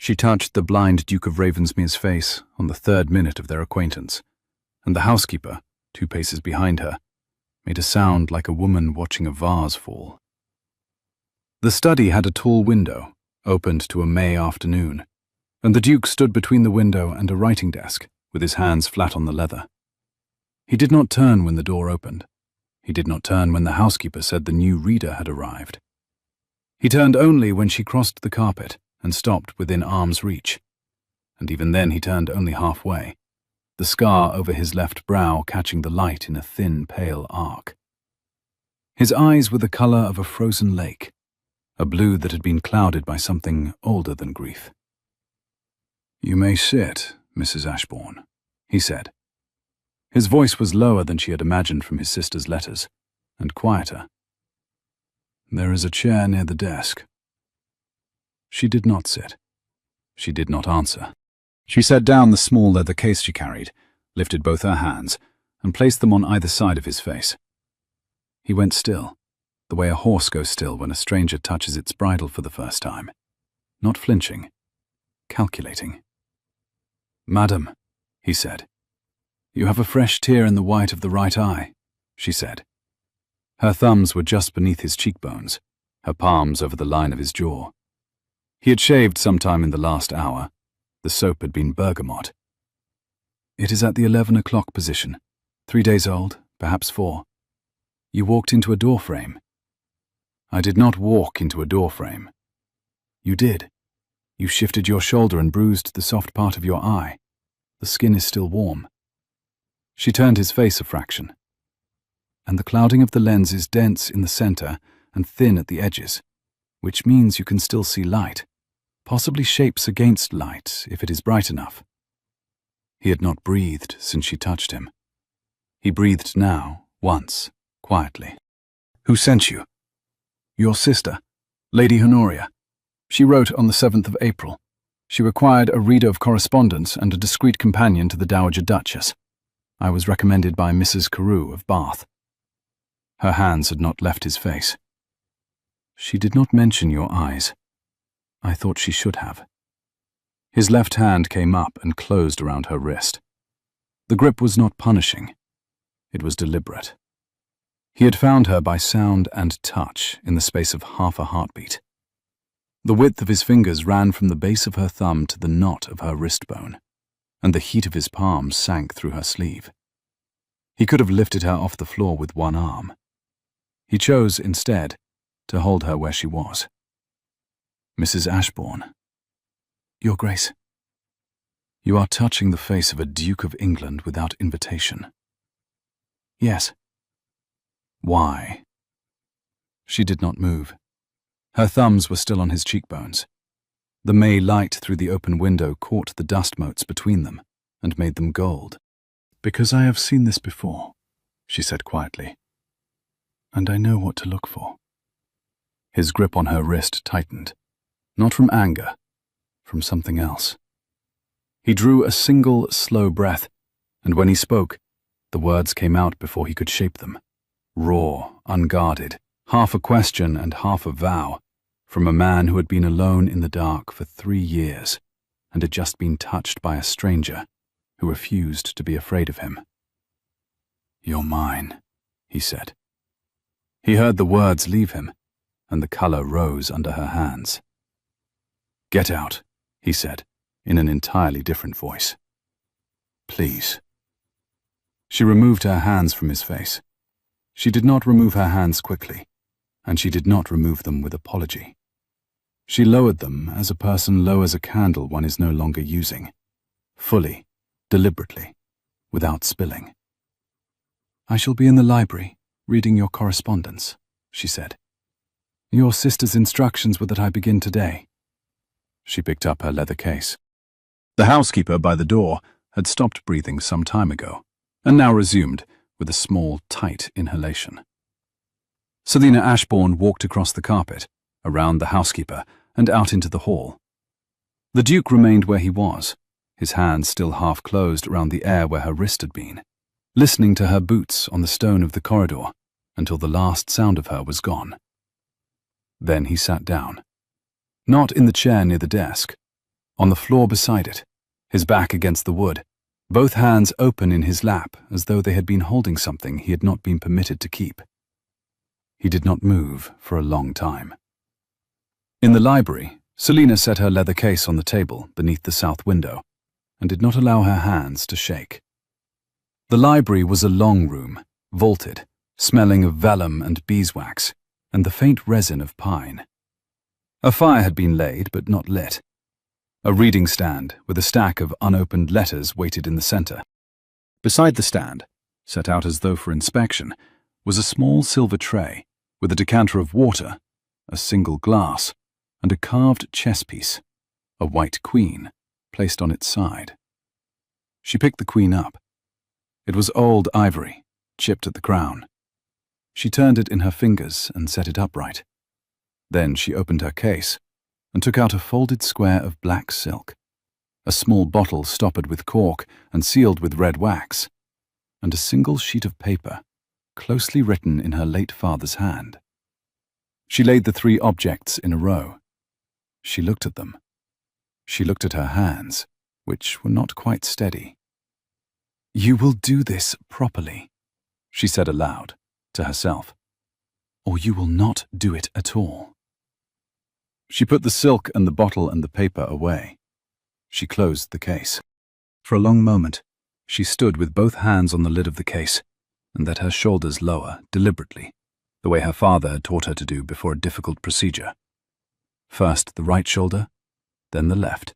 She touched the blind Duke of Ravensmere's face on the 3rd minute of their acquaintance, and the housekeeper, 2 paces behind her, made a sound like a woman watching a vase fall. The study had a tall window, opened to a May afternoon, and the Duke stood between the window and a writing desk, with his hands flat on the leather. He did not turn when the door opened. He did not turn when the housekeeper said the new reader had arrived. He turned only when she crossed the carpet and stopped within arm's reach, and even then he turned only halfway, the scar over his left brow catching the light in a thin, pale arc. His eyes were the colour of a frozen lake, a blue that had been clouded by something older than grief. "You may sit, Mrs. Ashbourne," he said. His voice was lower than she had imagined from his sister's letters, and quieter. "There is a chair near the desk." She did not sit. She did not answer. She set down the small leather case she carried, lifted both her hands, and placed them on either side of his face. He went still, the way a horse goes still when a stranger touches its bridle for the first time, not flinching, calculating. "Madam," he said. "You have a fresh tear in the white of the right eye," she said. Her thumbs were just beneath his cheekbones, her palms over the line of his jaw. He had shaved sometime in the last hour. The soap had been bergamot. "It is at the 11 o'clock position, 3 days old, perhaps 4. You walked into a door frame." "I did not walk into a door frame." "You did. You shifted your shoulder and bruised the soft part of your eye. The skin is still warm." She turned his face a fraction. "And the clouding of the lens is dense in the center and thin at the edges, which means you can still see light, possibly shapes against light if it is bright enough." He had not breathed since she touched him. He breathed now, once, quietly. "Who sent you?" "Your sister, Lady Honoria. She wrote on the 7th of April. She required a reader of correspondence and a discreet companion to the Dowager Duchess. I was recommended by Mrs. Carew of Bath." Her hands had not left his face. "She did not mention your eyes. I thought she should have." His left hand came up and closed around her wrist. The grip was not punishing. It was deliberate. He had found her by sound and touch in the space of half a heartbeat. The width of his fingers ran from the base of her thumb to the knot of her wrist bone, and the heat of his palm sank through her sleeve. He could have lifted her off the floor with one arm. He chose, instead, to hold her where she was. "Mrs. Ashbourne." "Your Grace." "You are touching the face of a Duke of England without invitation." "Yes." "Why?" She did not move. Her thumbs were still on his cheekbones. The May light through the open window caught the dust motes between them and made them gold. "Because I have seen this before," she said quietly, "and I know what to look for." His grip on her wrist tightened, not from anger, from something else. He drew a single, slow breath, and when he spoke, the words came out before he could shape them. Raw, unguarded, half a question and half a vow, from a man who had been alone in the dark for 3 years and had just been touched by a stranger who refused to be afraid of him. "You're mine," he said. He heard the words leave him, and the color rose under her hands. "Get out," he said, in an entirely different voice. "Please." She removed her hands from his face. She did not remove her hands quickly, and she did not remove them with apology. She lowered them as a person lowers a candle one is no longer using, fully, deliberately, without spilling. "I shall be in the library, reading your correspondence," she said. "Your sister's instructions were that I begin today." She picked up her leather case. The housekeeper by the door had stopped breathing some time ago, and now resumed with a small, tight inhalation. Selina Ashbourne walked across the carpet, around the housekeeper, and out into the hall. The Duke remained where he was, his hands still half closed around the air where her wrist had been, listening to her boots on the stone of the corridor until the last sound of her was gone. Then he sat down. Not in the chair near the desk, on the floor beside it, his back against the wood, both hands open in his lap as though they had been holding something he had not been permitted to keep. He did not move for a long time. In the library, Selina set her leather case on the table beneath the south window and did not allow her hands to shake. The library was a long room, vaulted, smelling of vellum and beeswax and the faint resin of pine. A fire had been laid but not lit. A reading stand with a stack of unopened letters waited in the center. Beside the stand, set out as though for inspection, was a small silver tray with a decanter of water, a single glass, and a carved chess piece, a white queen, placed on its side. She picked the queen up. It was old ivory, chipped at the crown. She turned it in her fingers and set it upright. Then she opened her case and took out a folded square of black silk, a small bottle stoppered with cork and sealed with red wax, and a single sheet of paper, closely written in her late father's hand. She laid the three objects in a row. She looked at them. She looked at her hands, which were not quite steady. "You will do this properly," she said aloud, to herself, "or you will not do it at all." She put the silk and the bottle and the paper away. She closed the case. For a long moment, she stood with both hands on the lid of the case and let her shoulders lower deliberately, the way her father had taught her to do before a difficult procedure. First the right shoulder, then the left,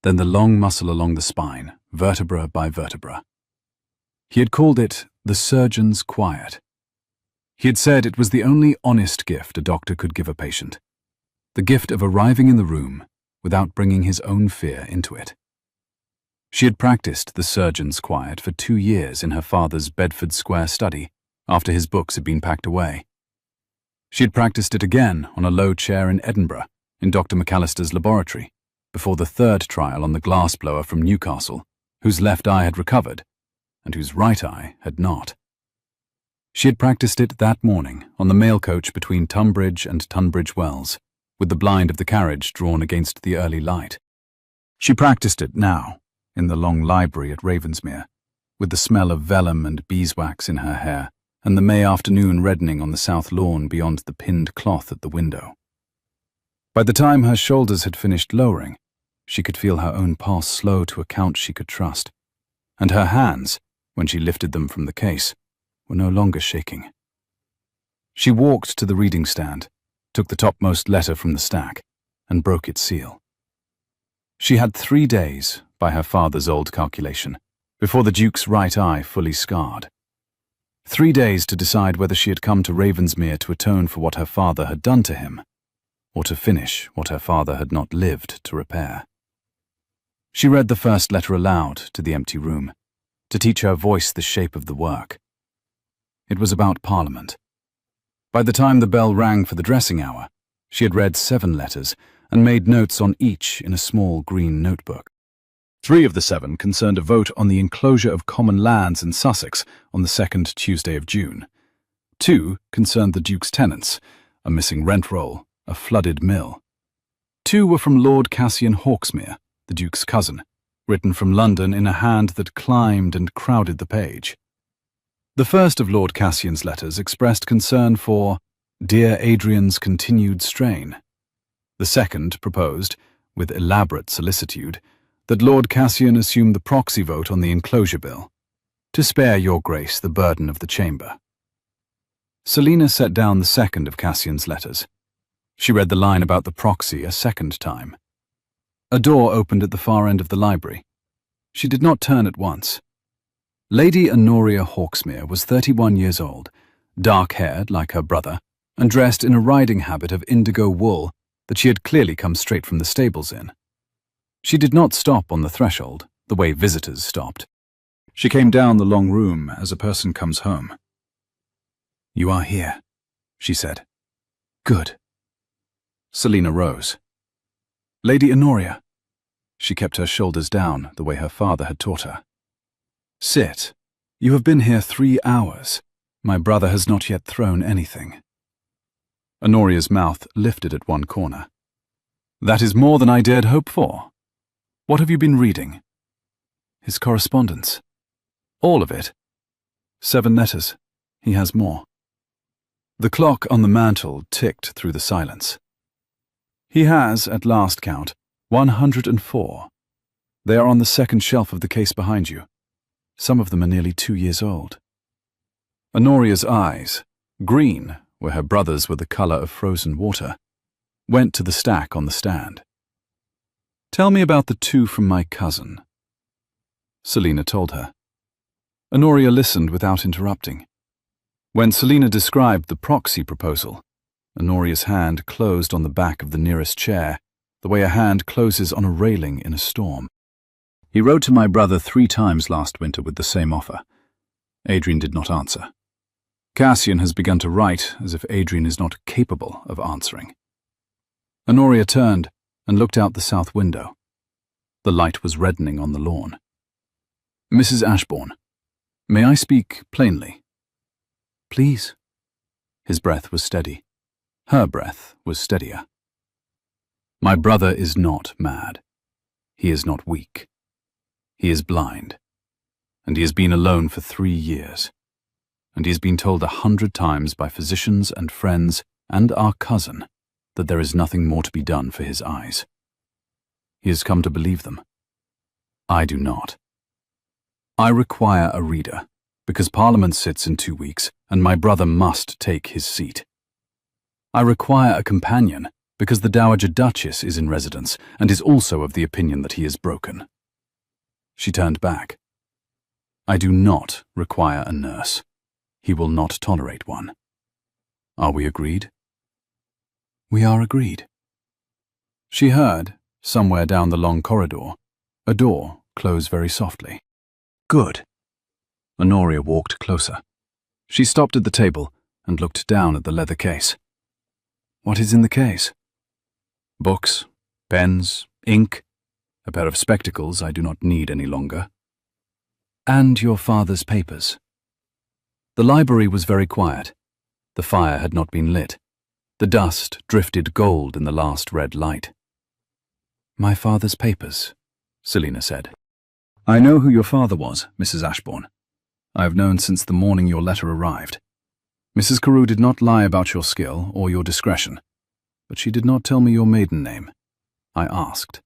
then the long muscle along the spine, vertebra by vertebra. He had called it the surgeon's quiet. He had said it was the only honest gift a doctor could give a patient. The gift of arriving in the room without bringing his own fear into it. She had practiced the surgeon's quiet for 2 years in her father's Bedford Square study after his books had been packed away. She had practiced it again on a low chair in Edinburgh in Dr. McAllister's laboratory before the third trial on the glassblower from Newcastle, whose left eye had recovered and whose right eye had not. She had practiced it that morning on the mail coach between Tunbridge and Tunbridge Wells, with the blind of the carriage drawn against the early light. She practiced it now, in the long library at Ravensmere, with the smell of vellum and beeswax in her hair, and the May afternoon reddening on the south lawn beyond the pinned cloth at the window. By the time her shoulders had finished lowering, she could feel her own pulse slow to a count she could trust, and her hands, when she lifted them from the case, were no longer shaking. She walked to the reading stand, took the topmost letter from the stack, and broke its seal. She had 3 days, by her father's old calculation, before the Duke's right eye fully scarred. 3 days to decide whether she had come to Ravensmere to atone for what her father had done to him, or to finish what her father had not lived to repair. She read the first letter aloud to the empty room, to teach her voice the shape of the work. It was about Parliament. By the time the bell rang for the dressing hour, she had read 7 letters and made notes on each in a small green notebook. 3 of the 7 concerned a vote on the enclosure of common lands in Sussex on the 2nd Tuesday of June. 2 concerned the Duke's tenants, a missing rent roll, a flooded mill. 2 were from Lord Cassian Hawksmere, the Duke's cousin, written from London in a hand that climbed and crowded the page. The first of Lord Cassian's letters expressed concern for dear Adrian's continued strain. The second proposed, with elaborate solicitude, that Lord Cassian assume the proxy vote on the enclosure bill, to spare your grace the burden of the chamber. Selina set down the second of Cassian's letters. She read the line about the proxy a second time. A door opened at the far end of the library. She did not turn at once. Lady Honoria Hawksmere was 31 years old, dark-haired like her brother, and dressed in a riding habit of indigo wool that she had clearly come straight from the stables in. She did not stop on the threshold, the way visitors stopped. She came down the long room as a person comes home. "You are here," she said. "Good." Selina rose. "Lady Honoria." She kept her shoulders down the way her father had taught her. "Sit. You have been here 3 hours. My brother has not yet thrown anything." Honoria's mouth lifted at one corner. "That is more than I dared hope for." What have you been reading? His correspondence. All of it. 7 letters. He has more. The clock on the mantel ticked through the silence. He has, at last count, 104. They are on the second shelf of the case behind you. Some of them are nearly 2 years old. Honoria's eyes, green where her brother's were the colour of frozen water, went to the stack on the stand. Tell me about the 2 from my cousin. Selina told her. Honoria listened without interrupting. When Selina described the proxy proposal, Honoria's hand closed on the back of the nearest chair, the way a hand closes on a railing in a storm. He wrote to my brother 3 times last winter with the same offer. Adrian did not answer. Cassian has begun to write as if Adrian is not capable of answering. Honoria turned and looked out the south window. The light was reddening on the lawn. Mrs. Ashbourne, may I speak plainly? Please. His breath was steady. Her breath was steadier. My brother is not mad. He is not weak. He is blind. And he has been alone for 3 years. And he has been told 100 times by physicians and friends and our cousin that there is nothing more to be done for his eyes. He has come to believe them. I do not. I require a reader, because Parliament sits in 2 weeks, and my brother must take his seat. I require a companion, because the Dowager Duchess is in residence, and is also of the opinion that he is broken. She turned back. I do not require a nurse. He will not tolerate one. Are we agreed? We are agreed. She heard, somewhere down the long corridor, a door close very softly. Good. Honoria walked closer. She stopped at the table and looked down at the leather case. What is in the case? Books, pens, ink, a pair of spectacles I do not need any longer. And your father's papers. The library was very quiet. The fire had not been lit. The dust drifted gold in the last red light. My father's papers, Selina said. I know who your father was, Mrs. Ashbourne. I have known since the morning your letter arrived. Mrs. Carew did not lie about your skill or your discretion, but she did not tell me your maiden name. I asked.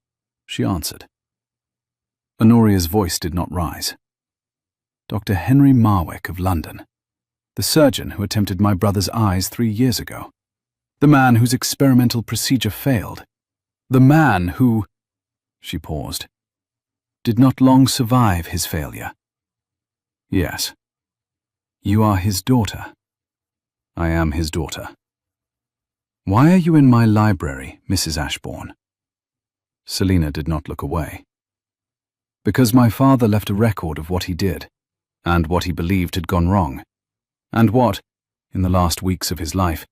She answered. Honoria's voice did not rise. Dr. Henry Marwick of London, the surgeon who attempted my brother's eyes 3 years ago, the man whose experimental procedure failed, the man who, she paused, did not long survive his failure. Yes. You are his daughter. I am his daughter. Why are you in my library, Mrs. Ashbourne? Selina did not look away. Because my father left a record of what he did, and what he believed had gone wrong, and what, in the last weeks of his life,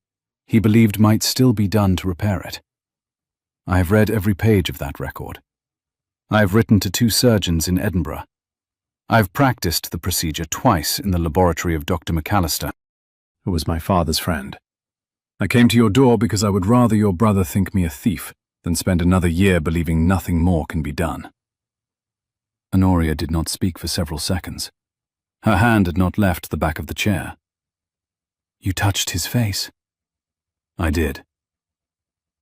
he believed might still be done to repair it. I have read every page of that record. I have written to 2 surgeons in Edinburgh. I have practiced the procedure twice in the laboratory of Dr. McAllister, who was my father's friend. I came to your door because I would rather your brother think me a thief than spend another year believing nothing more can be done. Honoria did not speak for several seconds. Her hand had not left the back of the chair. You touched his face? I did.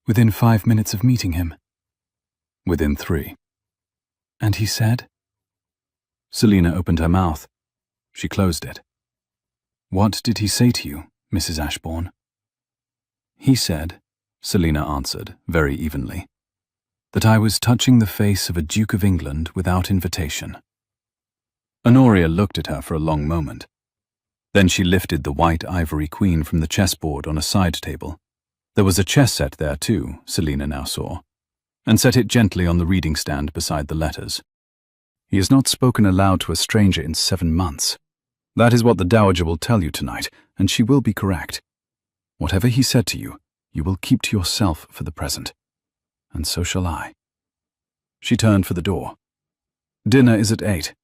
Within 5 minutes of meeting him? Within 3. And he said? Selina opened her mouth. She closed it. What did he say to you, Mrs. Ashbourne? He said, Selina answered, very evenly, that I was touching the face of a Duke of England without invitation. Honoria looked at her for a long moment. Then she lifted the white ivory queen from the chessboard on a side table. There was a chess set there too, Selina now saw, and set it gently on the reading stand beside the letters. He has not spoken aloud to a stranger in 7 months. That is what the Dowager will tell you tonight, and she will be correct. Whatever he said to you, you will keep to yourself for the present. And so shall I. She turned for the door. Dinner is at 8.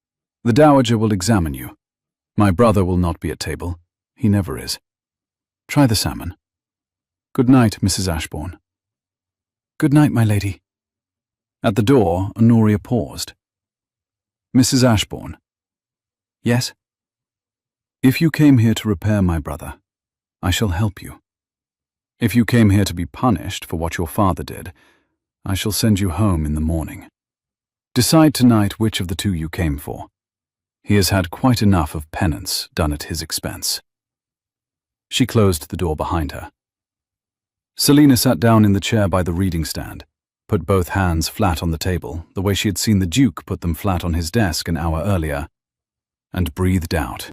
The Dowager will examine you. My brother will not be at table. He never is. Try the salmon. Good night, Mrs. Ashbourne. Good night, my lady. At the door, Honoria paused. "Mrs. Ashbourne." "Yes?" "If you came here to repair my brother, I shall help you. If you came here to be punished for what your father did, I shall send you home in the morning. Decide tonight which of the two you came for. He has had quite enough of penance done at his expense." She closed the door behind her. Selina sat down in the chair by the reading stand, put both hands flat on the table, the way she had seen the Duke put them flat on his desk an hour earlier, and breathed out.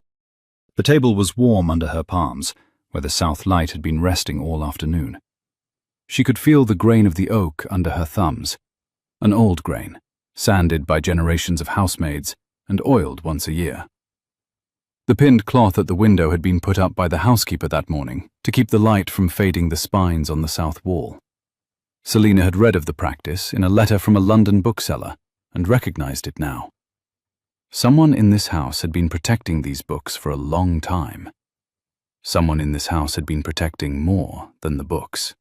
The table was warm under her palms, where the south light had been resting all afternoon. She could feel the grain of the oak under her thumbs, an old grain, sanded by generations of housemaids and oiled once a year. The pinned cloth at the window had been put up by the housekeeper that morning to keep the light from fading the spines on the south wall. Selina had read of the practice in a letter from a London bookseller and recognized it now. Someone in this house had been protecting these books for a long time. Someone in this house had been protecting more than the books.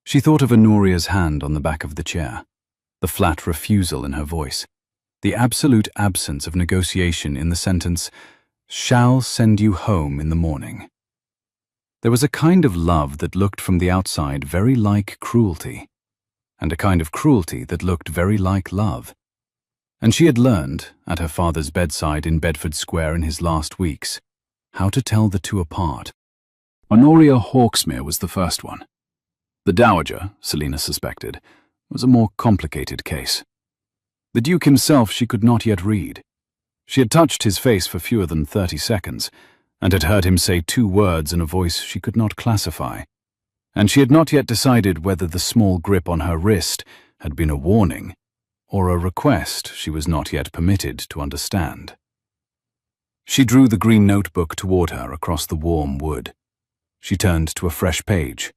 She thought of Honoria's hand on the back of the chair, the flat refusal in her voice, the absolute absence of negotiation in the sentence, "shall send you home in the morning." There was a kind of love that looked from the outside very like cruelty, and a kind of cruelty that looked very like love. And she had learned, at her father's bedside in Bedford Square in his last weeks, how to tell the two apart. Honoria Hawksmere was the first one. The Dowager, Selina suspected, was a more complicated case. The Duke himself she could not yet read. She had touched his face for fewer than 30 seconds, and had heard him say 2 words in a voice she could not classify, and she had not yet decided whether the small grip on her wrist had been a warning or a request she was not yet permitted to understand. She drew the green notebook toward her across the warm wood. She turned to a fresh page.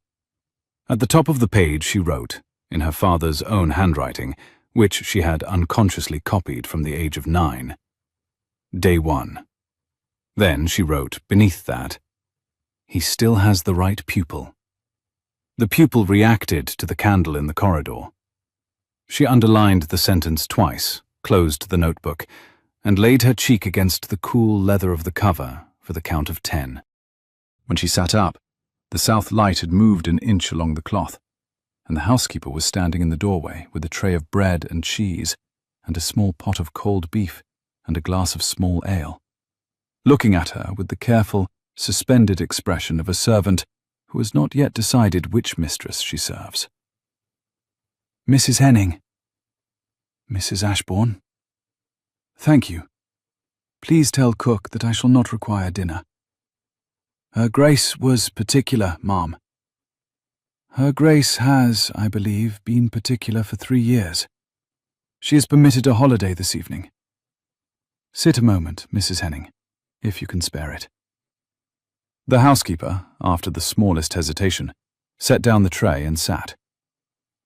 At the top of the page she wrote, in her father's own handwriting, which she had unconsciously copied from the age of 9, Day 1. Then she wrote beneath that, "He still has the right pupil." The pupil reacted to the candle in the corridor. She underlined the sentence twice, closed the notebook, and laid her cheek against the cool leather of the cover for the count of 10. When she sat up, the south light had moved an inch along the cloth, and the housekeeper was standing in the doorway with a tray of bread and cheese and a small pot of cold beef and a glass of small ale, looking at her with the careful, suspended expression of a servant who has not yet decided which mistress she serves. "Mrs. Henning." "Mrs. Ashbourne." "Thank you. Please tell cook that I shall not require dinner." "Her Grace was particular, ma'am." "Her Grace has, I believe, been particular for 3 years. She is permitted a holiday this evening. Sit a moment, Mrs. Henning, if you can spare it." The housekeeper, after the smallest hesitation, set down the tray and sat.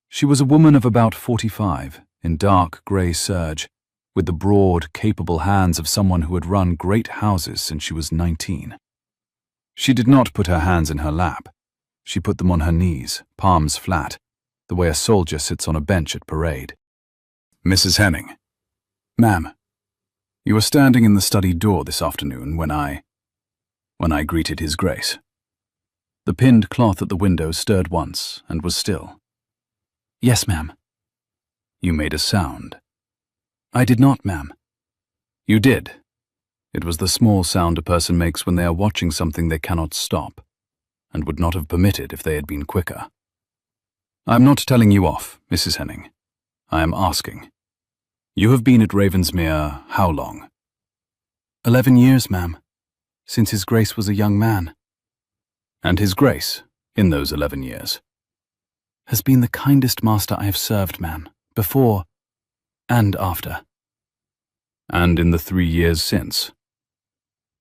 She was a woman of about 45, in dark grey serge, with the broad, capable hands of someone who had run great houses since she was 19. She did not put her hands in her lap. She put them on her knees, palms flat, the way a soldier sits on a bench at parade. "Mrs. Henning." "Ma'am." "You were standing in the study door this afternoon when I greeted His Grace." The pinned cloth at the window stirred once and was still. "Yes, ma'am." "You made a sound." "I did not, ma'am." "You did. It was the small sound a person makes when they are watching something they cannot stop, and would not have permitted if they had been quicker. I am not telling you off, Mrs. Henning. I am asking. You have been at Ravensmere how long?" 11 years, ma'am, since His Grace was a young man." "And His Grace, in those 11 years?" "Has been the kindest master I have served, ma'am, before and after." "And in the 3 years since?"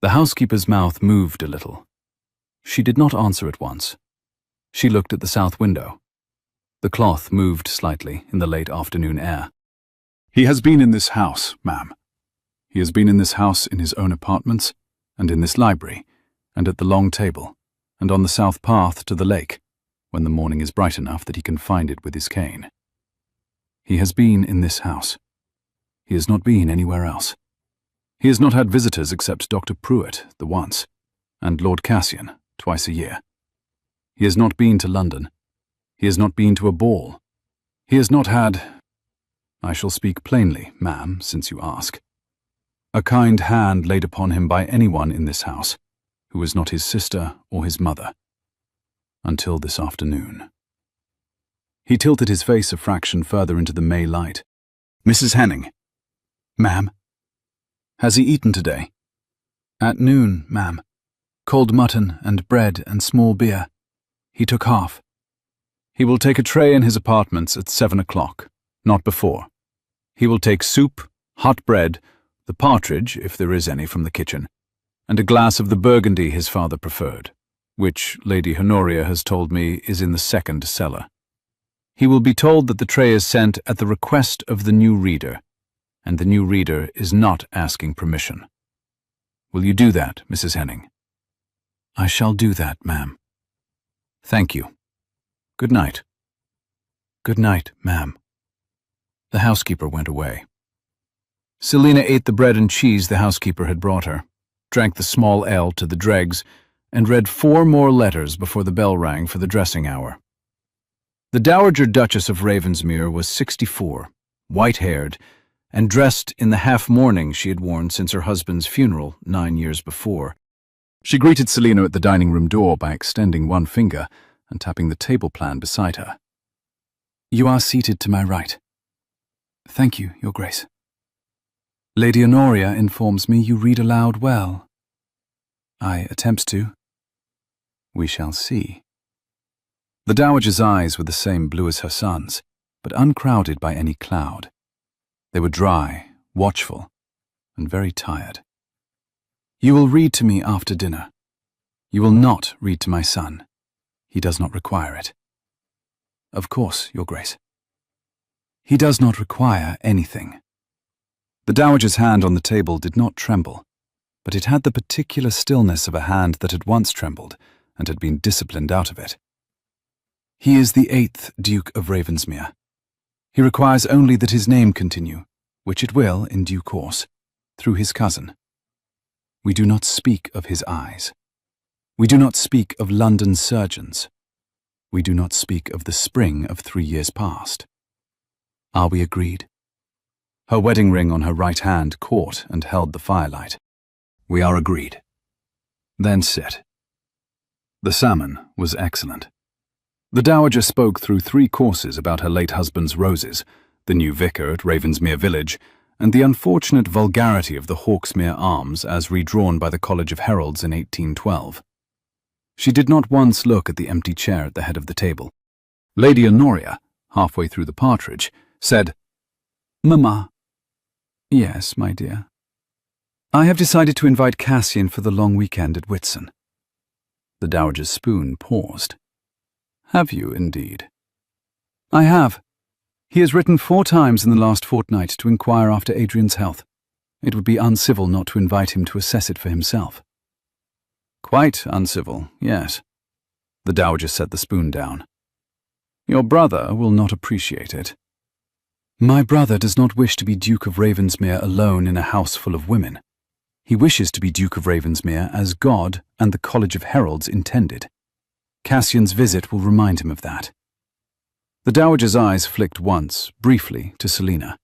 The housekeeper's mouth moved a little. She did not answer at once. She looked at the south window. The cloth moved slightly in the late afternoon air. "He has been in this house, ma'am. He has been in this house in his own apartments, and in this library, and at the long table, and on the south path to the lake, when the morning is bright enough that he can find it with his cane." He has been in this house. He has not been anywhere else. He has not had visitors except Dr. Pruitt, the once, and Lord Cassian, twice a year. He has not been to London. He has not been to a ball. He has not had— I shall speak plainly, ma'am, since you ask— a kind hand laid upon him by anyone in this house, who was not his sister or his mother, until this afternoon. He tilted his face a fraction further into the May light. Mrs. Henning. Ma'am. Has he eaten today? At noon, ma'am. Cold mutton and bread and small beer. He took half. He will take a tray in his apartments at 7 o'clock, not before. He will take soup, hot bread, the partridge, if there is any, from the kitchen, and a glass of the burgundy his father preferred, which Lady Honoria has told me is in the second cellar. He will be told that the tray is sent at the request of the new reader, and the new reader is not asking permission. Will you do that, Mrs. Henning? I shall do that, ma'am. Thank you. Good night. Good night, ma'am. The housekeeper went away. Selina ate the bread and cheese the housekeeper had brought her, drank the small ale to the dregs, and read 4 more letters before the bell rang for the dressing hour. The Dowager Duchess of Ravensmere was 64, white-haired, and dressed in the half-mourning she had worn since her husband's funeral 9 years before. She greeted Selina at the dining-room door by extending one finger and tapping the table plan beside her. You are seated to my right. Thank you, Your Grace. Lady Honoria informs me you read aloud well. I attempt to. We shall see. The Dowager's eyes were the same blue as her son's, but uncrowded by any cloud. They were dry, watchful, and very tired. You will read to me after dinner. You will not read to my son. He does not require it. Of course, Your Grace. He does not require anything. The Dowager's hand on the table did not tremble, but it had the particular stillness of a hand that had once trembled and had been disciplined out of it. He is the 8th Duke of Ravensmere. He requires only that his name continue, which it will in due course, through his cousin. We do not speak of his eyes. We do not speak of London surgeons. We do not speak of the spring of 3 years past. Are we agreed? Her wedding ring on her right hand caught and held the firelight. We are agreed. Then sit. The salmon was excellent. The Dowager spoke through 3 courses about her late husband's roses, the new vicar at Ravensmere Village, and the unfortunate vulgarity of the Hawksmere Arms as redrawn by the College of Heralds in 1812. She did not once look at the empty chair at the head of the table. Lady Honoria, halfway through the partridge, said, Mamma. Yes, my dear. I have decided to invite Cassian for the long weekend at Whitsun. The Dowager's spoon paused. Have you, indeed? I have. He has written 4 times in the last fortnight to inquire after Adrian's health. It would be uncivil not to invite him to assess it for himself. Quite uncivil, yes. The Dowager set the spoon down. Your brother will not appreciate it. My brother does not wish to be Duke of Ravensmere alone in a house full of women. He wishes to be Duke of Ravensmere as God and the College of Heralds intended. Cassian's visit will remind him of that. The Dowager's eyes flicked once, briefly, to Selina.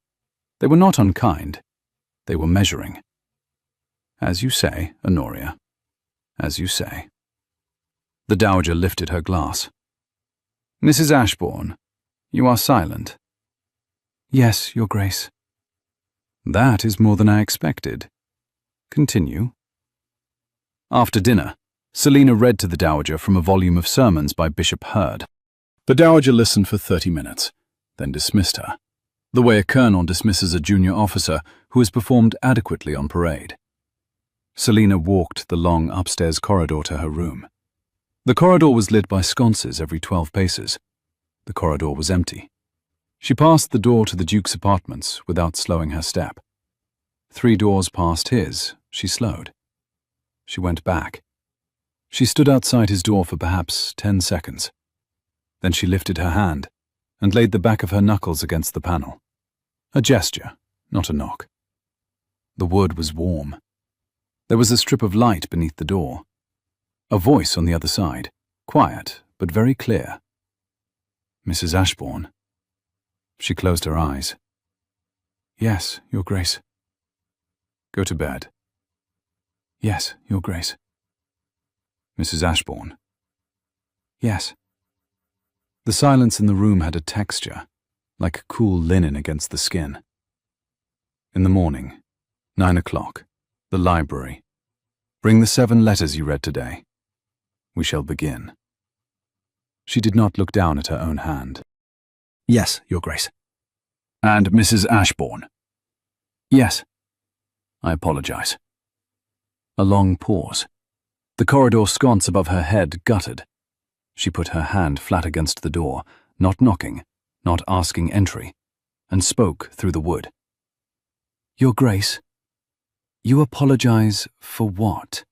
They were not unkind. They were measuring. As you say, Honoria. As you say. The Dowager lifted her glass. Mrs. Ashbourne, you are silent. Yes, Your Grace. That is more than I expected. Continue. After dinner, Selina read to the Dowager from a volume of sermons by Bishop Hurd. The Dowager listened for 30 minutes, then dismissed her, the way a colonel dismisses a junior officer who has performed adequately on parade. Selina walked the long upstairs corridor to her room. The corridor was lit by sconces every 12 paces. The corridor was empty. She passed the door to the Duke's apartments without slowing her step. 3 doors past his, she slowed. She went back. She stood outside his door for perhaps 10 seconds. Then she lifted her hand and laid the back of her knuckles against the panel. A gesture, not a knock. The wood was warm. There was a strip of light beneath the door. A voice on the other side, quiet but very clear. "Mrs. Ashbourne." She closed her eyes. "Yes, Your Grace." "Go to bed." "Yes, Your Grace." "Mrs. Ashbourne." "Yes." The silence in the room had a texture, like cool linen against the skin. "In the morning, 9 o'clock, the library. Bring the 7 letters you read today. We shall begin." She did not look down at her own hand. "Yes, Your Grace." "And Mrs. Ashbourne?" "Yes." "I apologize." A long pause. The corridor sconce above her head guttered. She put her hand flat against the door, not knocking, not asking entry, and spoke through the wood. "Your Grace, you apologize for what?"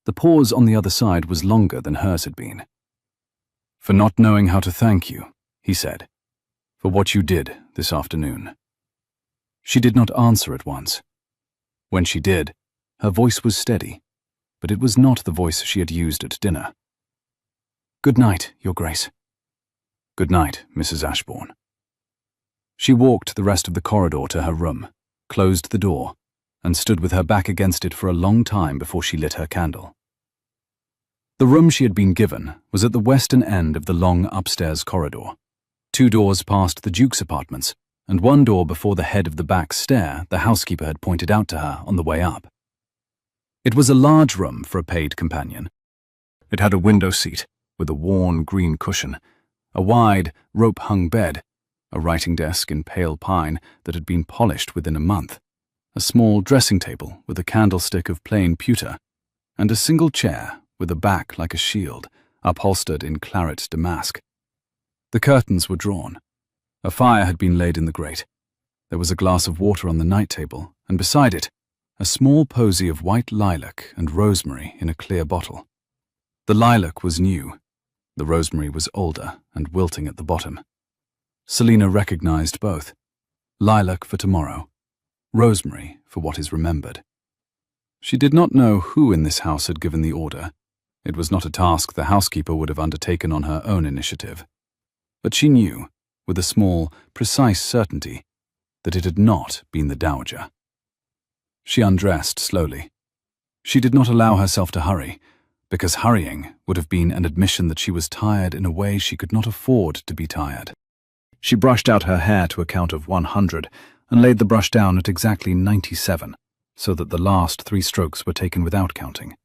The pause on the other side was longer than hers had been. "For not knowing how to thank you," he said, "for what you did this afternoon." She did not answer at once. When she did, her voice was steady, but it was not the voice she had used at dinner. "Good night, Your Grace." "Good night, Mrs. Ashbourne." She walked the rest of the corridor to her room, closed the door, and stood with her back against it for a long time before she lit her candle. The room she had been given was at the western end of the long upstairs corridor, 2 doors past the Duke's apartments, and 1 door before the head of the back stair the housekeeper had pointed out to her on the way up. It was a large room for a paid companion. It had a window seat with a worn green cushion, a wide, rope-hung bed, a writing desk in pale pine that had been polished within a month, a small dressing table with a candlestick of plain pewter, and a single chair with a back like a shield, upholstered in claret damask. The curtains were drawn. A fire had been laid in the grate. There was a glass of water on the night table, and beside it, a small posy of white lilac and rosemary in a clear bottle. The lilac was new. The rosemary was older and wilting at the bottom. Selina recognized both. Lilac for tomorrow, rosemary for what is remembered. She did not know who in this house had given the order. It was not a task the housekeeper would have undertaken on her own initiative. But she knew, with a small, precise certainty, that it had not been the dowager. She undressed slowly. She did not allow herself to hurry, because hurrying would have been an admission that she was tired in a way she could not afford to be tired. She brushed out her hair to a count of 100 and laid the brush down at exactly 97, so that the last 3 strokes were taken without counting.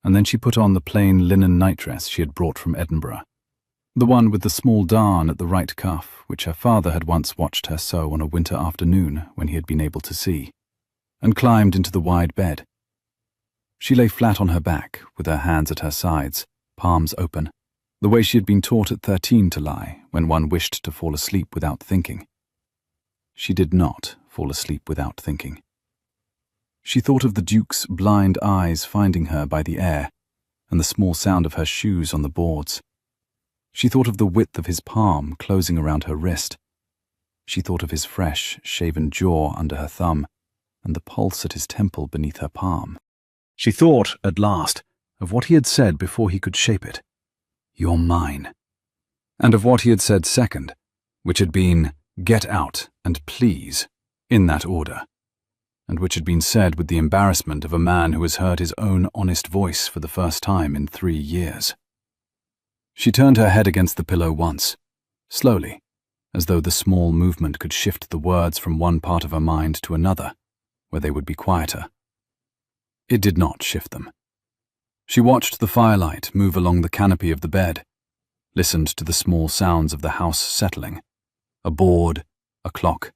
And then she put on the plain linen nightdress she had brought from Edinburgh, the one with the small darn at the right cuff, which her father had once watched her sew on a winter afternoon when he had been able to see, and climbed into the wide bed. She lay flat on her back, with her hands at her sides, palms open, the way she had been taught at 13 to lie when one wished to fall asleep without thinking. She did not fall asleep without thinking. She thought of the Duke's blind eyes finding her by the air, and the small sound of her shoes on the boards. She thought of the width of his palm closing around her wrist. She thought of his fresh, shaven jaw under her thumb, and the pulse at his temple beneath her palm. She thought, at last, of what he had said before he could shape it. "You're mine." And of what he had said second, which had been, "Get out, and please," in that order, and which had been said with the embarrassment of a man who has heard his own honest voice for the first time in 3 years. She turned her head against the pillow once, slowly, as though the small movement could shift the words from one part of her mind to another, where they would be quieter. It did not shift them. She watched the firelight move along the canopy of the bed, listened to the small sounds of the house settling, a board, a clock,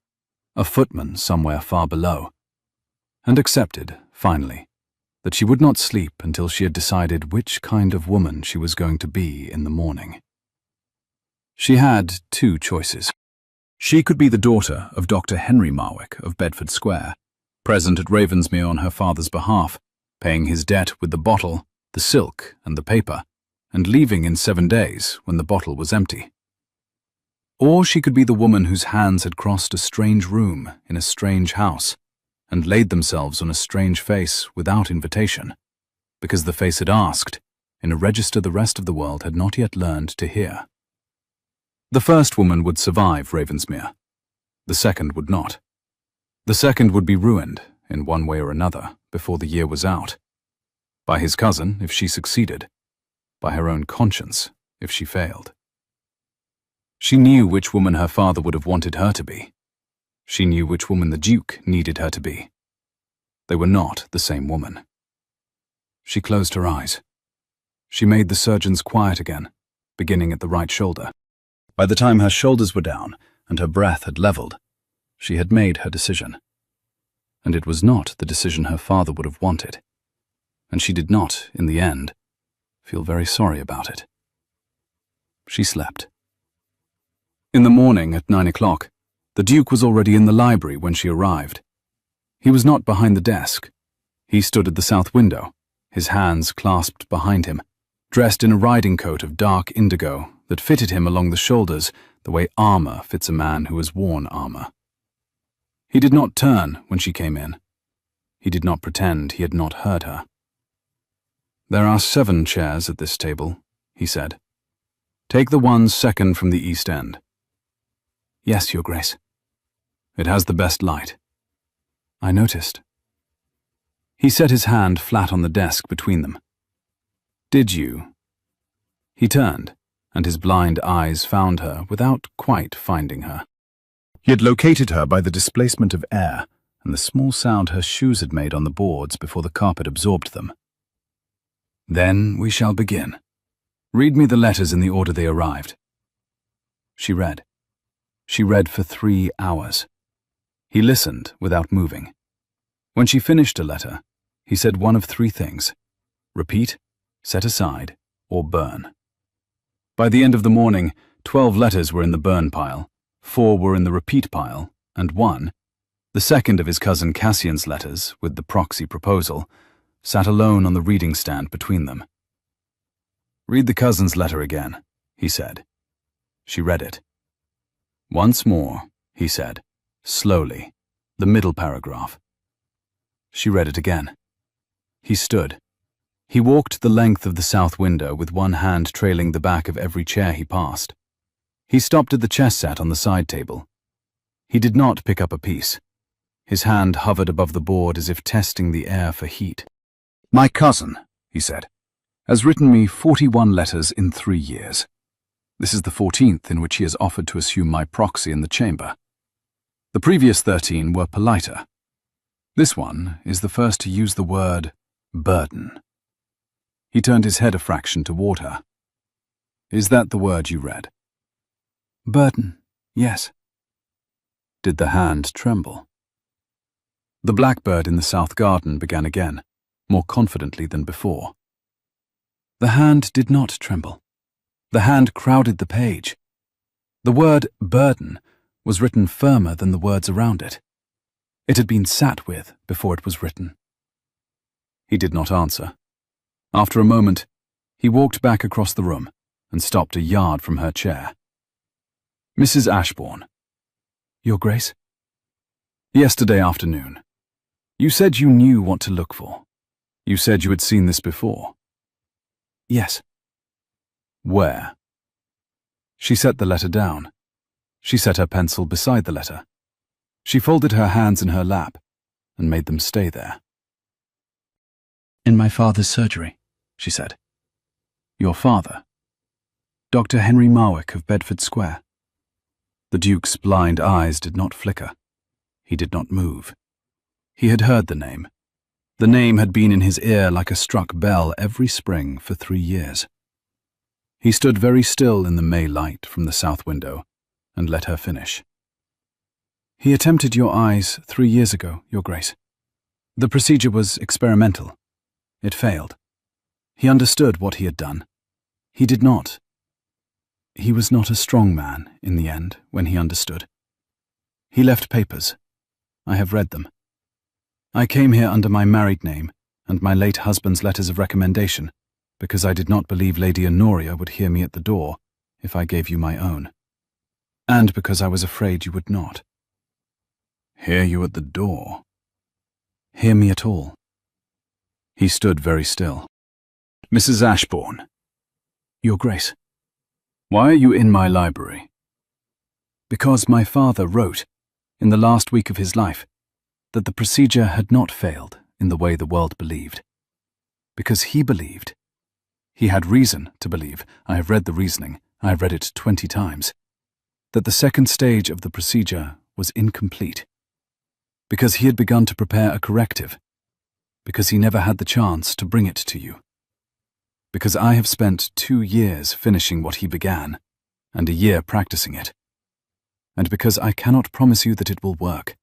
a footman somewhere far below, and accepted, finally, that she would not sleep until she had decided which kind of woman she was going to be in the morning. She had 2 choices. She could be the daughter of Dr. Henry Marwick of Bedford Square, present at Ravensmere on her father's behalf, paying his debt with the bottle, the silk, and the paper, and leaving in 7 days when the bottle was empty. Or she could be the woman whose hands had crossed a strange room in a strange house and laid themselves on a strange face without invitation, because the face had asked, in a register the rest of the world had not yet learned to hear. The first woman would survive Ravensmere. The second would not. The second would be ruined, in one way or another, before the year was out. By his cousin, if she succeeded. By her own conscience, if she failed. She knew which woman her father would have wanted her to be. She knew which woman the Duke needed her to be. They were not the same woman. She closed her eyes. She made the surgeons quiet again, beginning at the right shoulder. By the time her shoulders were down and her breath had leveled, she had made her decision. And it was not the decision her father would have wanted. And she did not, in the end, feel very sorry about it. She slept. In the morning at 9 o'clock, the Duke was already in the library when she arrived. He was not behind the desk. He stood at the south window, his hands clasped behind him, dressed in a riding coat of dark indigo that fitted him along the shoulders the way armor fits a man who has worn armor. He did not turn when she came in. He did not pretend he had not heard her. "There are 7 chairs at this table," he said. "Take the one second from the east end." "Yes, Your Grace." "It has the best light." "I noticed." He set his hand flat on the desk between them. "Did you?" He turned, and his blind eyes found her without quite finding her. He had located her by the displacement of air and the small sound her shoes had made on the boards before the carpet absorbed them. "Then we shall begin. Read me the letters in the order they arrived." She read. She read for 3 hours. He listened without moving. When she finished a letter, he said one of 3 things: repeat, set aside, or burn. By the end of the morning, 12 letters were in the burn pile, 4 were in the repeat pile, and 1, the second of his cousin Cassian's letters with the proxy proposal, sat alone on the reading stand between them. "Read the cousin's letter again," he said. She read it. "Once more," he said, slowly, the middle paragraph. She read it again. He stood. He walked the length of the south window with one hand trailing the back of every chair he passed. He stopped at the chess set on the side table. He did not pick up a piece. His hand hovered above the board as if testing the air for heat. "My cousin," he said, "has written me 41 letters in 3 years. This is the 14th in which he has offered to assume my proxy in the chamber. The previous 13 were politer. This one is the first to use the word burden." He turned his head a fraction toward her. "Is that the word you read?" "Burden, yes." Did the hand tremble? The blackbird in the south garden began again, more confidently than before. The hand did not tremble. The hand crowded the page. The word burden was written firmer than the words around it. It had been sat with before it was written. He did not answer. After a moment, he walked back across the room and stopped a yard from her chair. "Mrs. Ashbourne." "Your Grace?" "Yesterday afternoon. You said you knew what to look for. You said you had seen this before." "Yes." "Where?" She set the letter down. She set her pencil beside the letter. She folded her hands in her lap and made them stay there. "In my father's surgery," she said. "Your father?" "Dr. Henry Marwick of Bedford Square." The Duke's blind eyes did not flicker. He did not move. He had heard the name. The name had been in his ear like a struck bell every spring for 3 years. He stood very still in the May light from the south window and let her finish. "He attempted your eyes 3 years ago, Your Grace. The procedure was experimental. It failed. He understood what he had done. He did not. He was not a strong man in the end when he understood. He left papers. I have read them. I came here under my married name and my late husband's letters of recommendation because I did not believe Lady Honoria would hear me at the door if I gave you my own. and because I was afraid you would not. Hear you at the door. Hear me at all. He stood very still. Mrs. Ashbourne. Your Grace. Why are you in my library? Because my father wrote, in the last week of his life, that the procedure had not failed in the way the world believed. Because he believed. He had reason to believe, I have read the reasoning, I have read it 20 times, that the second stage of the procedure was incomplete. Because he had begun to prepare a corrective. Because he never had the chance to bring it to you. Because I have spent 2 years finishing what he began, and a year practicing it. And because I cannot promise you that it will work,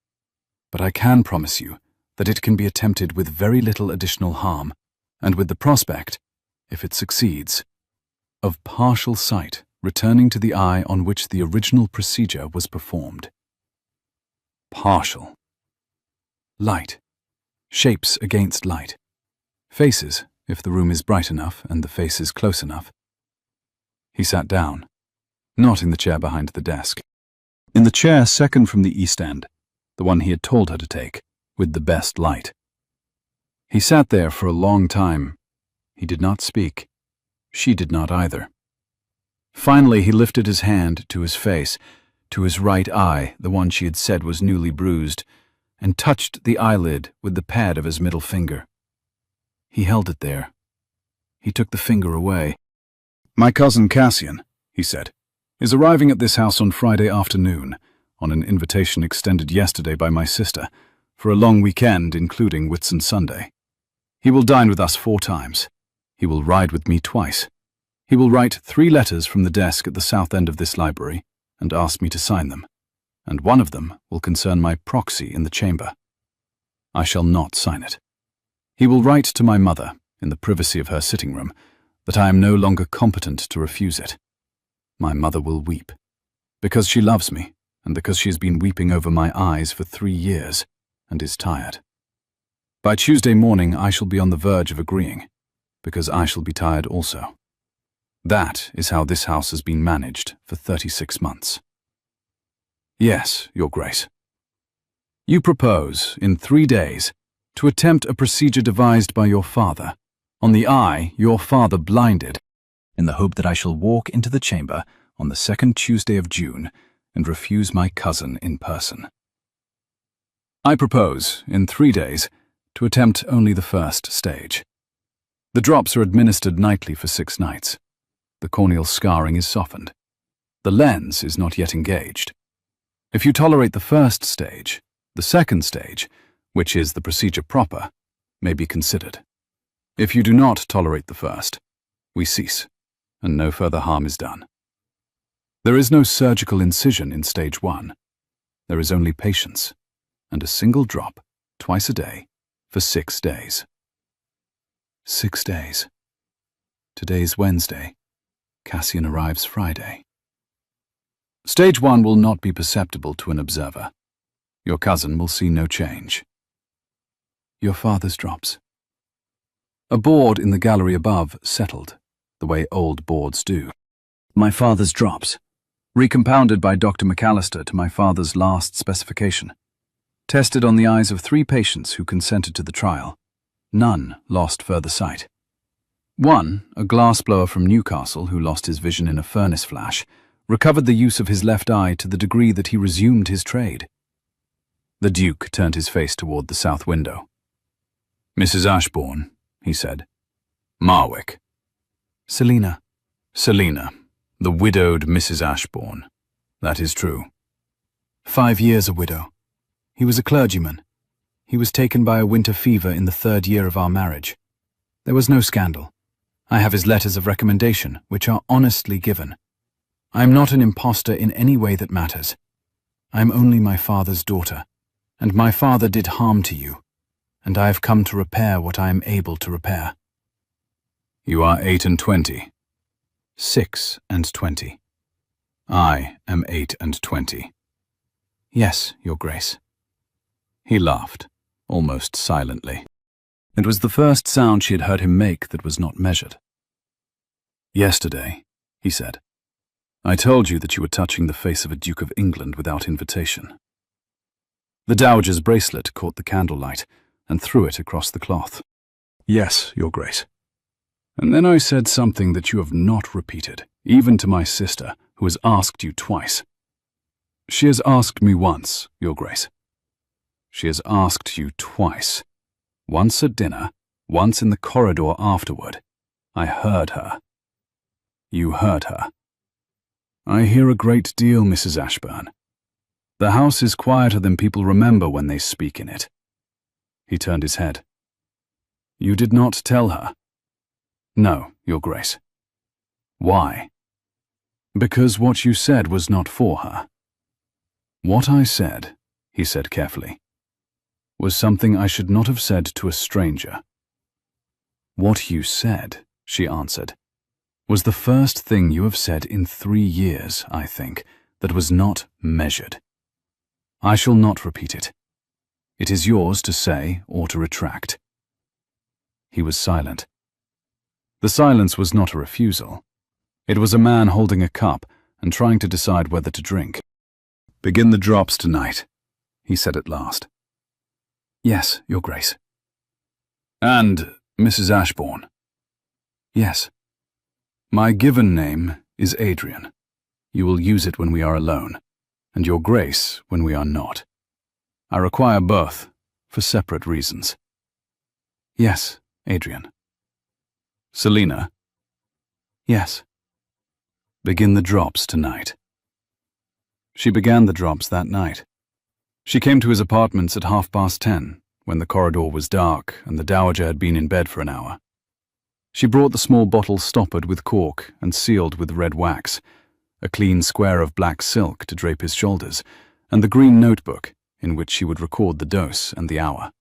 but I can promise you that it can be attempted with very little additional harm, and with the prospect, if it succeeds, of partial sight returning to the eye on which the original procedure was performed. Partial. Light. Shapes against light. Faces, if the room is bright enough and the faces close enough. He sat down, not in the chair behind the desk, in the chair second from the east end, the one he had told her to take, with the best light. He sat there for a long time. He did not speak. She did not either. Finally, he lifted his hand to his face, to his right eye, the one she had said was newly bruised, and touched the eyelid with the pad of his middle finger. He held it there. He took the finger away. My cousin Cassian, he said, is arriving at this house on Friday afternoon, on an invitation extended yesterday by my sister, for a long weekend including Whitsun-Sunday. He will dine with us 4 times. He will ride with me twice. He will write 3 letters from the desk at the south end of this library and ask me to sign them, and one of them will concern my proxy in the chamber. I shall not sign it. He will write to my mother, in the privacy of her sitting room, that I am no longer competent to refuse it. My mother will weep, because she loves me, and because she has been weeping over my eyes for 3 years, and is tired. By Tuesday morning I shall be on the verge of agreeing, because I shall be tired also. That is how this house has been managed for 36 months. Yes, Your Grace. You propose, in 3 days, to attempt a procedure devised by your father, on the eye your father blinded, in the hope that I shall walk into the chamber on the 2nd Tuesday of June and refuse my cousin in person. I propose, in 3 days, to attempt only the first stage. The drops are administered nightly for 6 nights. The corneal scarring is softened. The lens is not yet engaged. If you tolerate the first stage, the second stage, which is the procedure proper, may be considered. If you do not tolerate the first, we cease, and no further harm is done. There is no surgical incision in stage 1. There is only patience, and a single drop, twice a day, for 6 days. 6 days. Today's Wednesday. Cassian arrives Friday. Stage 1 will not be perceptible to an observer. Your cousin will see no change. Your father's drops. A board in the gallery above settled, the way old boards do. My father's drops, recompounded by Dr. McAllister to my father's last specification. Tested on the eyes of 3 patients who consented to the trial. None lost further sight. One, a glassblower from Newcastle who lost his vision in a furnace flash, recovered the use of his left eye to the degree that he resumed his trade. The Duke turned his face toward the south window. Mrs. Ashbourne, he said. Marwick. Selina. Selina, the widowed Mrs. Ashbourne. That is true. 5 years a widow. He was a clergyman. He was taken by a winter fever in the 3rd year of our marriage. There was no scandal. I have his letters of recommendation, which are honestly given. I am not an impostor in any way that matters. I am only my father's daughter, and my father did harm to you, and I have come to repair what I am able to repair. You are 8 and 20. 6 and 20. I am 8 and 20. Yes, Your Grace. He laughed, almost silently. It was the first sound she had heard him make that was not measured. Yesterday, he said, I told you that you were touching the face of a Duke of England without invitation. The Dowager's bracelet caught the candlelight and threw it across the cloth. Yes, Your Grace. And then I said something that you have not repeated, even to my sister, who has asked you twice. She has asked me once, Your Grace. She has asked you twice. Once at dinner, once in the corridor afterward. I heard her. You heard her. I hear a great deal, Mrs. Ashburn. The house is quieter than people remember when they speak in it. He turned his head. You did not tell her? No, Your Grace. Why? Because what you said was not for her. What I said, he said carefully, was something I should not have said to a stranger. What you said, she answered, was the first thing you have said in 3 years, I think, that was not measured. I shall not repeat it. It is yours to say or to retract. He was silent. The silence was not a refusal. It was a man holding a cup and trying to decide whether to drink. Begin the drops tonight, he said at last. Yes, Your Grace. And Mrs. Ashbourne. Yes. My given name is Adrian. You will use it when we are alone, and Your Grace when we are not. I require both, for separate reasons. Yes, Adrian. Selina. Yes. Begin the drops tonight. She began the drops that night. She came to his apartments at 10:30, when the corridor was dark and the Dowager had been in bed for an hour. She brought the small bottle stoppered with cork and sealed with red wax, a clean square of black silk to drape his shoulders, and the green notebook in which she would record the dose and the hour.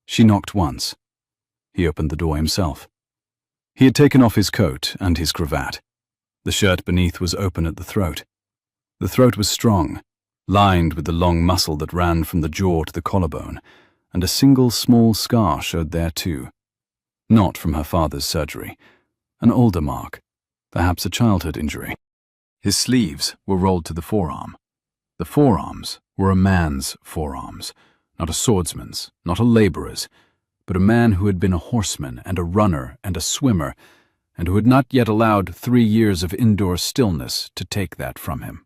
She knocked once. He opened the door himself. He had taken off his coat and his cravat. The shirt beneath was open at the throat. The throat was strong, lined with the long muscle that ran from the jaw to the collarbone, and a single small scar showed there too. Not from her father's surgery, an older mark, perhaps a childhood injury. His sleeves were rolled to the forearm. The forearms were a man's forearms, not a swordsman's, not a labourer's, but a man who had been a horseman and a runner and a swimmer, and who had not yet allowed 3 years of indoor stillness to take that from him.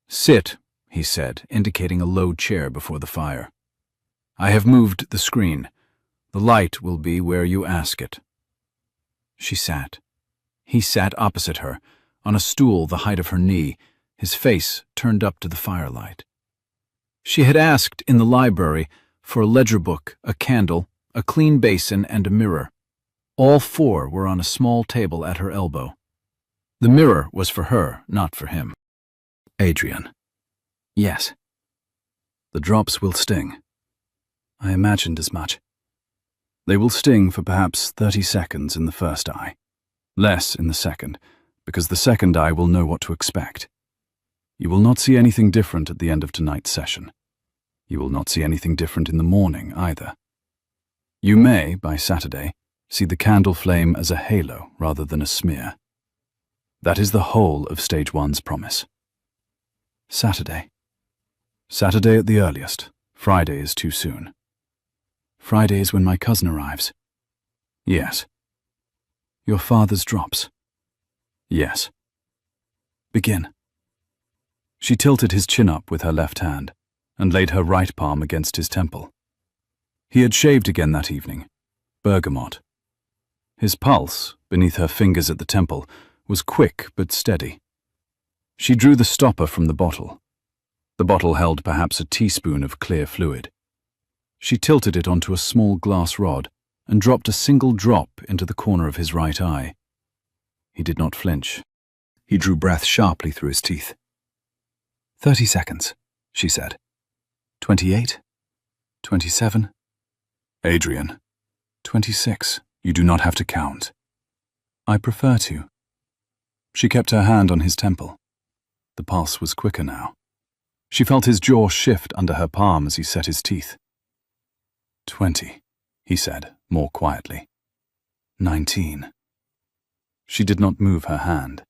Sit, he said, indicating a low chair before the fire. I have moved the screen. The light will be where you ask it. She sat. He sat opposite her, on a stool the height of her knee, his face turned up to the firelight. She had asked in the library for a ledger book, a candle, a clean basin, and a mirror. All 4 were on a small table at her elbow. The mirror was for her, not for him. Adrian. Yes. The drops will sting. I imagined as much. They will sting for perhaps 30 seconds in the first eye, less in the second, because the second eye will know what to expect. You will not see anything different at the end of tonight's session. You will not see anything different in the morning either. You may, by Saturday, see the candle flame as a halo rather than a smear. That is the whole of Stage 1's promise. Saturday. Saturday at the earliest. Friday is too soon. Friday is when my cousin arrives. Yes. Your father's drops. Yes. Begin. She tilted his chin up with her left hand and laid her right palm against his temple. He had shaved again that evening, bergamot. His pulse, beneath her fingers at the temple, was quick but steady. She drew the stopper from the bottle. The bottle held perhaps a teaspoon of clear fluid. She tilted it onto a small glass rod and dropped a single drop into the corner of his right eye. He did not flinch. He drew breath sharply through his teeth. 30 seconds, she said. 28, 27. Adrian. 26. You do not have to count. I prefer to. She kept her hand on his temple. The pulse was quicker now. She felt his jaw shift under her palm as he set his teeth. 20, he said, more quietly. 19. She did not move her hand.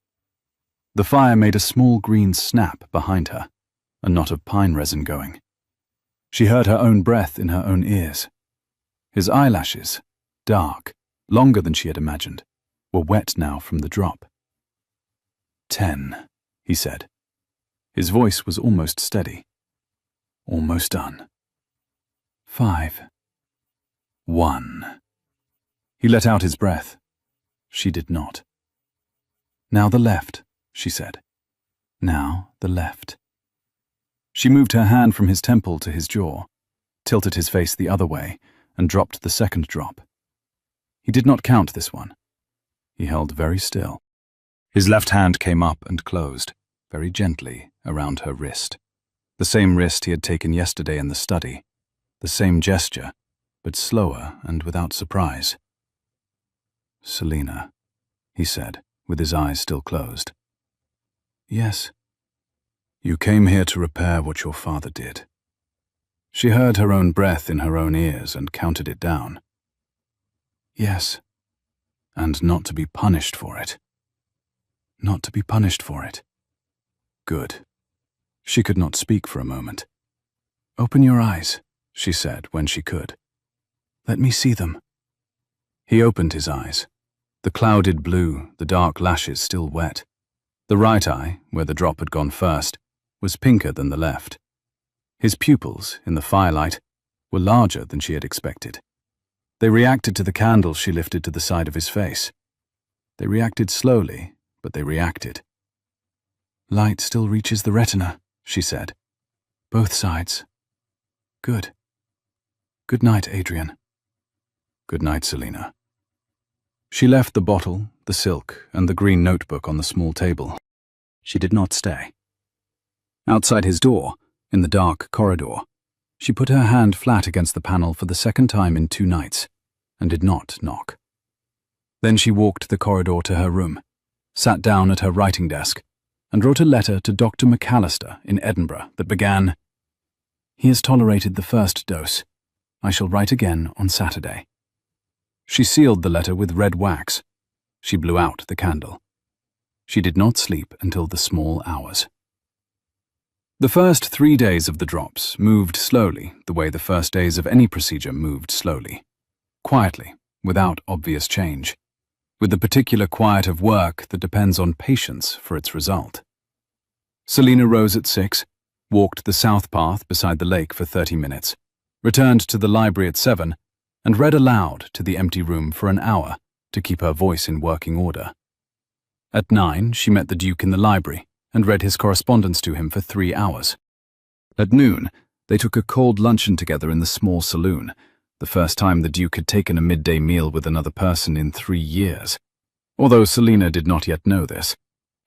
The fire made a small green snap behind her, a knot of pine resin going. She heard her own breath in her own ears. His eyelashes, dark, longer than she had imagined, were wet now from the drop. 10, he said. His voice was almost steady. Almost done. 5. 1. He let out his breath. She did not. Now the left, she said. Now the left. She moved her hand from his temple to his jaw, tilted his face the other way, and dropped the second drop. He did not count this one. He held very still. His left hand came up and closed, very gently, around her wrist. The same wrist he had taken yesterday in the study. The same gesture, but slower and without surprise. Selina, he said, with his eyes still closed. Yes. You came here to repair what your father did. She heard her own breath in her own ears and counted it down. Yes. And not to be punished for it. Not to be punished for it. Good. She could not speak for a moment. Open your eyes, she said when she could. Let me see them. He opened his eyes. The clouded blue, the dark lashes still wet. The right eye, where the drop had gone first, was pinker than the left. His pupils, in the firelight, were larger than she had expected. They reacted to the candle she lifted to the side of his face. They reacted slowly, but they reacted. Light still reaches the retina, she said. Both sides. Good. Good night, Adrian. Good night, Selina. She left the bottle, the silk, and the green notebook on the small table. She did not stay. Outside his door, in the dark corridor, she put her hand flat against the panel for the second time in 2 nights, and did not knock. Then she walked the corridor to her room, sat down at her writing desk, and wrote a letter to Dr. McAllister in Edinburgh that began, He has tolerated the first dose. I shall write again on Saturday. She sealed the letter with red wax. She blew out the candle. She did not sleep until the small hours. The first 3 days of the drops moved slowly, the way the first days of any procedure moved slowly. Quietly, without obvious change, with the particular quiet of work that depends on patience for its result. Selina rose at 6, walked the south path beside the lake for 30 minutes, returned to the library at 7, and read aloud to the empty room for an hour to keep her voice in working order. At 9, she met the Duke in the library and read his correspondence to him for 3 hours. At noon, they took a cold luncheon together in the small saloon, the first time the Duke had taken a midday meal with another person in 3 years, although Selina did not yet know this,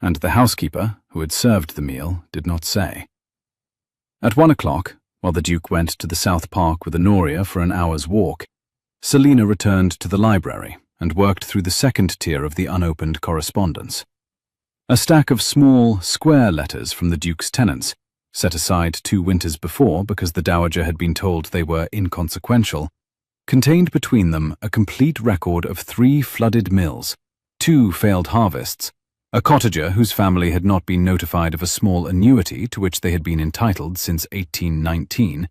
and the housekeeper, who had served the meal, did not say. At 1 o'clock, while the Duke went to the South Park with Honoria for an hour's walk, Selina returned to the library and worked through the second tier of the unopened correspondence. A stack of small, square letters from the Duke's tenants, set aside 2 winters before because the Dowager had been told they were inconsequential, contained between them a complete record of 3 flooded mills, 2 failed harvests, a cottager whose family had not been notified of a small annuity to which they had been entitled since 1819,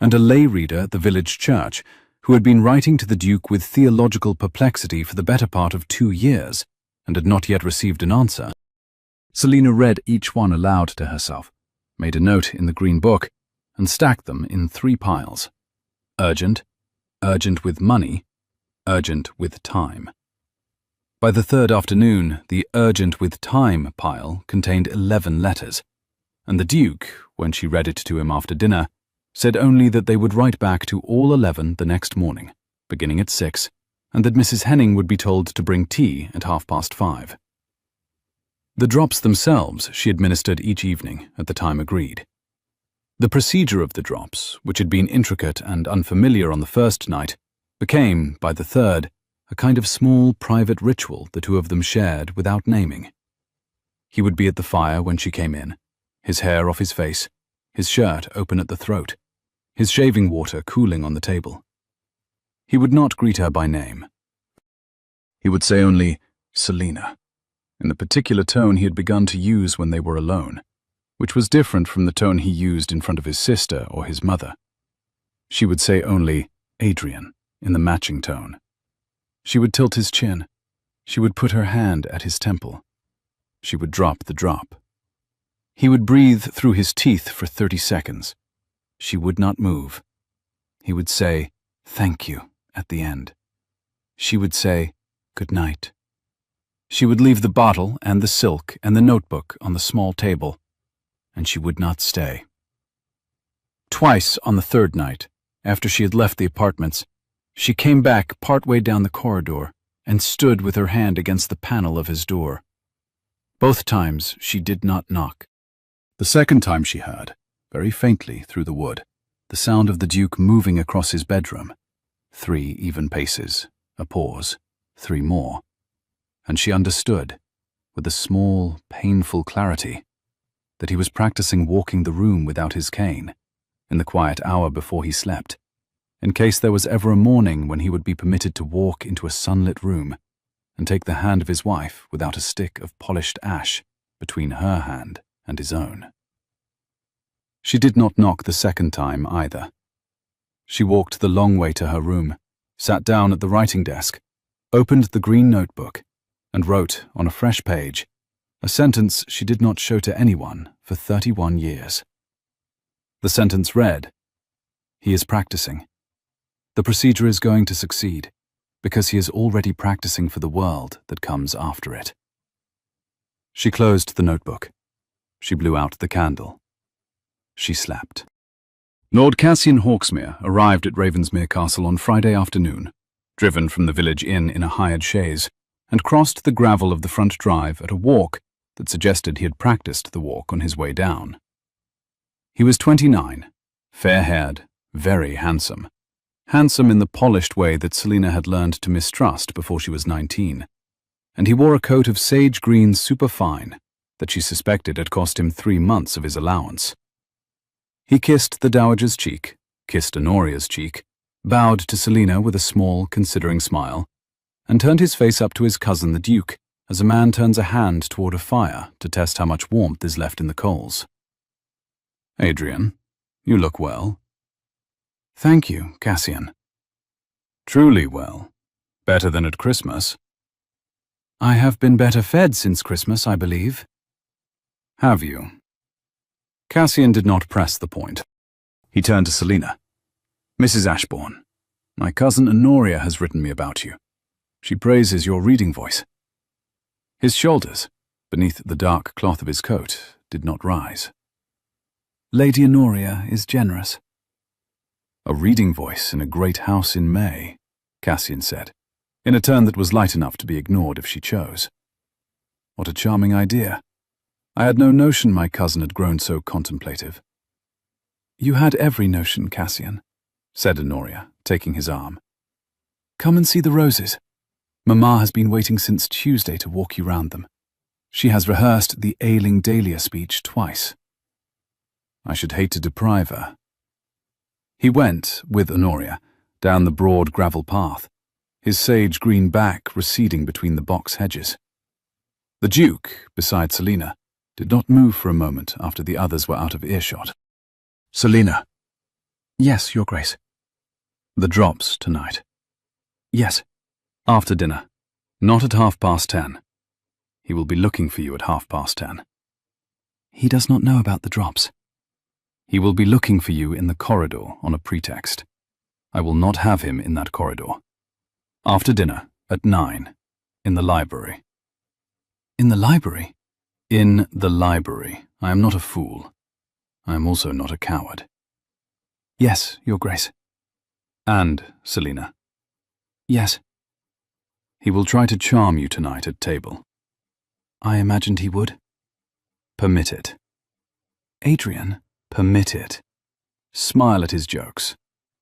and a lay reader at the village church who had been writing to the Duke with theological perplexity for the better part of 2 years and had not yet received an answer. Selina read each one aloud to herself, made a note in the green book, and stacked them in 3 piles. Urgent, urgent with money, urgent with time. By the 3rd afternoon, the urgent with time pile contained 11 letters, and the Duke, when she read it to him after dinner, said only that they would write back to all 11 the next morning, beginning at 6, and that Mrs. Henning would be told to bring tea at 5:30. The drops themselves she administered each evening at the time agreed. The procedure of the drops, which had been intricate and unfamiliar on the first night, became, by the 3rd, a kind of small private ritual the 2 of them shared without naming. He would be at the fire when she came in, his hair off his face, his shirt open at the throat, his shaving water cooling on the table. He would not greet her by name. He would say only, Selina, in the particular tone he had begun to use when they were alone, which was different from the tone he used in front of his sister or his mother. She would say only, "Adrian," in the matching tone. She would tilt his chin. She would put her hand at his temple. She would drop the drop. He would breathe through his teeth for 30 seconds. She would not move. He would say, "Thank you," at the end. She would say, "Good night." She would leave the bottle and the silk and the notebook on the small table, and she would not stay. Twice on the third night, after she had left the apartments, she came back partway down the corridor and stood with her hand against the panel of his door. Both times she did not knock. The second time she heard, very faintly through the wood, the sound of the Duke moving across his bedroom. 3 even paces, a pause, 3 more, and she understood, with a small, painful clarity, that he was practicing walking the room without his cane, in the quiet hour before he slept, in case there was ever a morning when he would be permitted to walk into a sunlit room and take the hand of his wife without a stick of polished ash between her hand and his own. She did not knock the second time either. She walked the long way to her room, sat down at the writing desk, opened the green notebook, and wrote on a fresh page a sentence she did not show to anyone for 31 years. The sentence read, "He is practicing. The procedure is going to succeed, because he is already practicing for the world that comes after it." She closed the notebook. She blew out the candle. She slept. Lord Cassian Hawksmere arrived at Ravensmere Castle on Friday afternoon, driven from the village inn in a hired chaise, and crossed the gravel of the front drive at a walk that suggested he had practiced the walk on his way down. He was 29, fair-haired, very handsome. Handsome in the polished way that Selina had learned to mistrust before she was 19, and he wore a coat of sage green superfine that she suspected had cost him 3 months of his allowance. He kissed the dowager's cheek, kissed Honoria's cheek, bowed to Selina with a small, considering smile, and turned his face up to his cousin the Duke, as a man turns a hand toward a fire to test how much warmth is left in the coals. "Adrian, you look well." "Thank you, Cassian." "Truly well. Better than at Christmas." "I have been better fed since Christmas, I believe." "Have you?" Cassian did not press the point. He turned to Selina. "Mrs. Ashbourne, my cousin Honoria has written me about you. She praises your reading voice." His shoulders, beneath the dark cloth of his coat, did not rise. "Lady Honoria is generous." "A reading voice in a great house in May," Cassian said, in a tone that was light enough to be ignored if she chose. "What a charming idea. I had no notion my cousin had grown so contemplative." "You had every notion, Cassian," said Honoria, taking his arm. "Come and see the roses. Mamma has been waiting since Tuesday to walk you round them. She has rehearsed the ailing dahlia speech twice." "I should hate to deprive her." He went, with Honoria, down the broad gravel path, his sage green back receding between the box hedges. The Duke, beside Selina, did not move for a moment after the others were out of earshot. "Selina." "Yes, Your Grace." "The drops tonight." "Yes." "After dinner. Not at 10:30. He will be looking for you at 10:30. "He does not know about the drops." "He will be looking for you in the corridor on a pretext. I will not have him in that corridor. After dinner, at 9, in the library." "In the library?" "In the library. I am not a fool. I am also not a coward." "Yes, Your Grace." "And, Selina." "Yes." "He will try to charm you tonight at table." "I imagined he would." "Permit it." "Adrian." "Permit it. Smile at his jokes.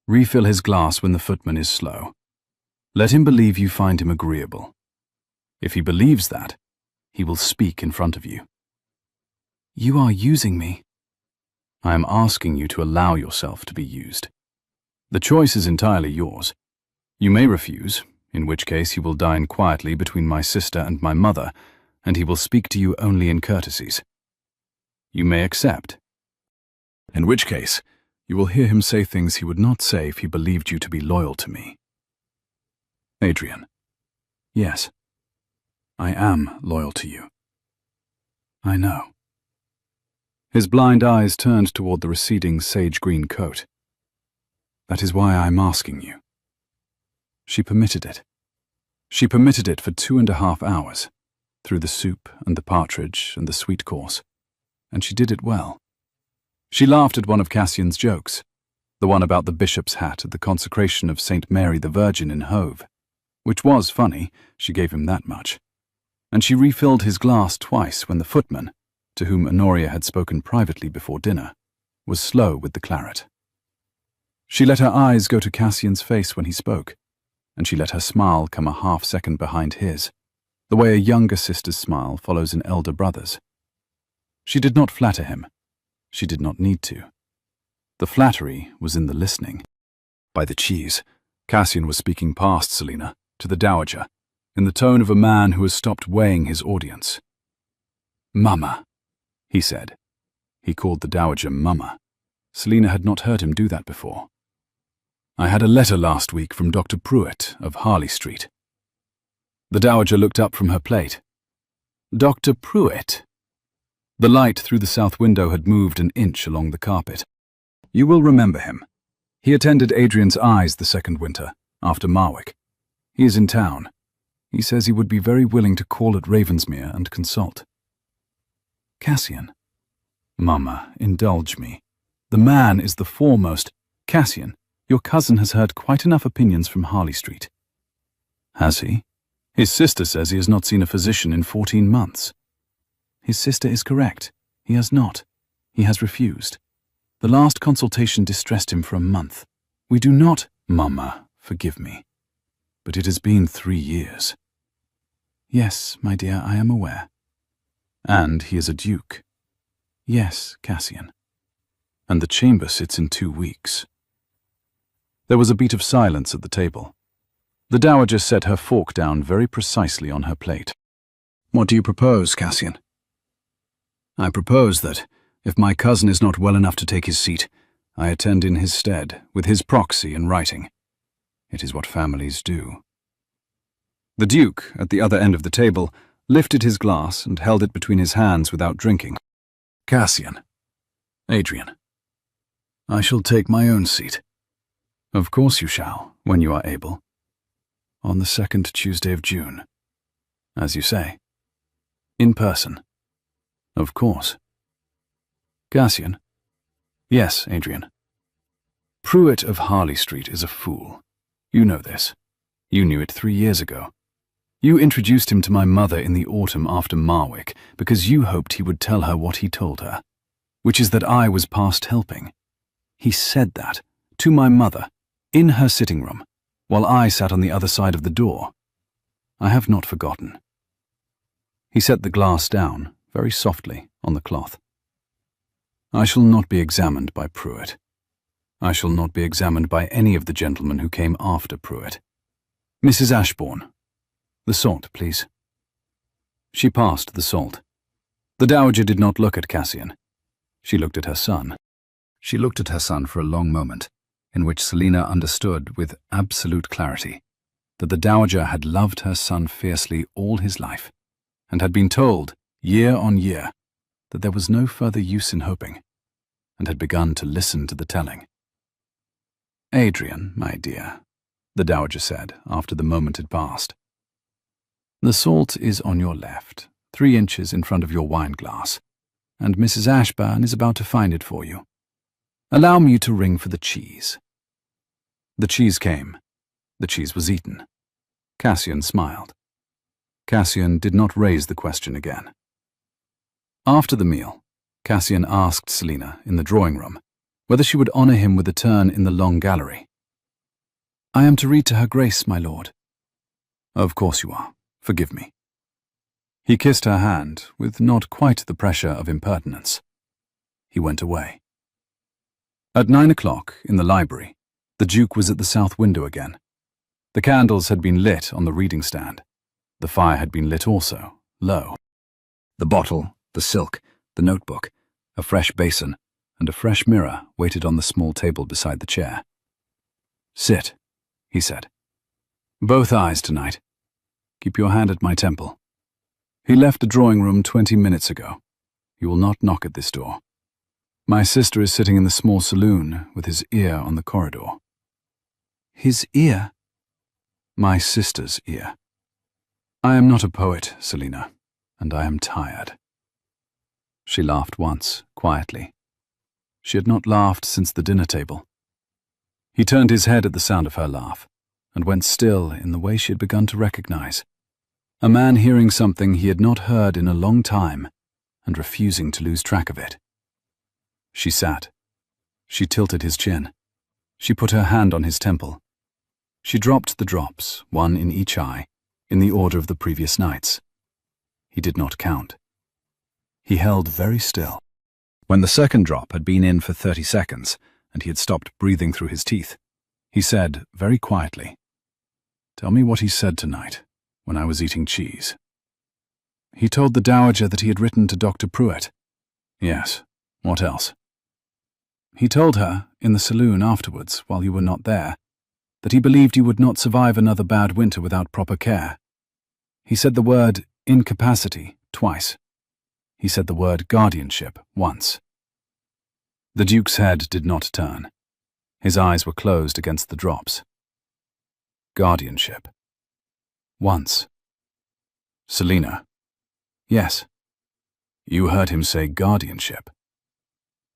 Refill his glass when the footman is slow. Let him believe you find him agreeable. If he believes that, he will speak in front of you." "You are using me." "I am asking you to allow yourself to be used. The choice is entirely yours. You may refuse, in which case you will dine quietly between my sister and my mother, and he will speak to you only in courtesies. You may accept. In which case, you will hear him say things he would not say if he believed you to be loyal to me. Adrian. Yes. I am loyal to you. I know. His blind eyes turned toward the receding sage-green coat. That is why I am asking you. She permitted it. She permitted it for 2.5 hours, through the soup and the partridge and the sweet course, and she did it well. She laughed at one of Cassian's jokes, the one about the bishop's hat at the consecration of St. Mary the Virgin in Hove, which was funny, she gave him that much. And she refilled his glass twice when the footman, to whom Honoria had spoken privately before dinner, was slow with the claret. She let her eyes go to Cassian's face when he spoke, and she let her smile come a half-second behind his, the way a younger sister's smile follows an elder brother's. She did not flatter him. She did not need to. The flattery was in the listening. By the cheese, Cassian was speaking past Selina, to the dowager, in the tone of a man who has stopped weighing his audience. "Mama," he said. He called the dowager Mama. Selina had not heard him do that before. "I had a letter last week from Dr. Pruitt of Harley Street." The dowager looked up from her plate. "Dr. Pruitt?" The light through the south window had moved an inch along the carpet. "You will remember him. He attended Adrian's eyes the second winter, after Marwick. He is in town. He says he would be very willing to call at Ravensmere and consult." "Cassian." "Mama, indulge me. The man is the foremost. Cassian, your cousin has heard quite enough opinions from Harley Street." "Has he? His sister says he has not seen a physician in 14 months. "His sister is correct. He has not. He has refused. The last consultation distressed him for a month. We do not—" "Mama, forgive me. But it has been 3 years." "Yes, my dear, I am aware." "And he is a duke." "Yes, Cassian." "And the chamber sits in 2 weeks." There was a beat of silence at the table. The dowager set her fork down very precisely on her plate. "What do you propose, Cassian?" "I propose that, if my cousin is not well enough to take his seat, I attend in his stead, with his proxy in writing. It is what families do." The Duke, at the other end of the table, lifted his glass and held it between his hands without drinking. "Cassian. Adrian. I shall take my own seat." "Of course you shall, when you are able." "On the 2nd Tuesday of June." "As you say." "In person." "Of course." "Cassian." "Yes, Adrian." "Pruitt of Harley Street is a fool. You know this. You knew it 3 years ago. You introduced him to my mother in the autumn after Marwick because you hoped he would tell her what he told her, which is that I was past helping. He said that, to my mother, in her sitting room, while I sat on the other side of the door. I have not forgotten." He set the glass down, very softly, on the cloth. "I shall not be examined by Pruitt. I shall not be examined by any of the gentlemen who came after Pruitt. Mrs. Ashbourne, the salt, please." She passed the salt. The dowager did not look at Cassian. She looked at her son. She looked at her son for a long moment, in which Selina understood with absolute clarity that the dowager had loved her son fiercely all his life, and had been told, year on year, that there was no further use in hoping, and had begun to listen to the telling. "Adrian, my dear," the dowager said, after the moment had passed. "The salt is on your left, 3 inches in front of your wine-glass, and Mrs. Ashburn is about to find it for you. Allow me to ring for the cheese." The cheese came. The cheese was eaten. Cassian smiled. Cassian did not raise the question again. After the meal, Cassian asked Selina, in the drawing-room, whether she would honour him with a turn in the long gallery. "I am to read to her Grace, my lord." "Of course you are. Forgive me." He kissed her hand, with not quite the pressure of impertinence. He went away. At 9 o'clock, in the library, the Duke was at the south window again. The candles had been lit on the reading stand. The fire had been lit also, low. The bottle, the silk, the notebook, a fresh basin, and a fresh mirror waited on the small table beside the chair. "Sit," he said. "Both eyes tonight. Keep your hand at my temple. He left the drawing room 20 minutes ago. You will not knock at this door. My sister is sitting in the small saloon with his ear on the corridor." "His ear?" "My sister's ear. I am not a poet, Selina, and I am tired." She laughed once, quietly. She had not laughed since the dinner table. He turned his head at the sound of her laugh, and went still in the way she had begun to recognize. A man hearing something he had not heard in a long time, and refusing to lose track of it. She sat. She tilted his chin. She put her hand on his temple. She dropped the drops, one in each eye, in the order of the previous nights. He did not count. He held very still. When the second drop had been in for 30 seconds, and he had stopped breathing through his teeth, he said, very quietly, "Tell me what he said tonight, when I was eating cheese." "He told the Dowager that he had written to Dr. Pruitt." "Yes. What else?" "He told her, in the saloon afterwards, while you were not there, that he believed you would not survive another bad winter without proper care. He said the word incapacity twice. He said the word guardianship once." The Duke's head did not turn. His eyes were closed against the drops. Guardianship. Once. "Selina." "Yes." "You heard him say guardianship?"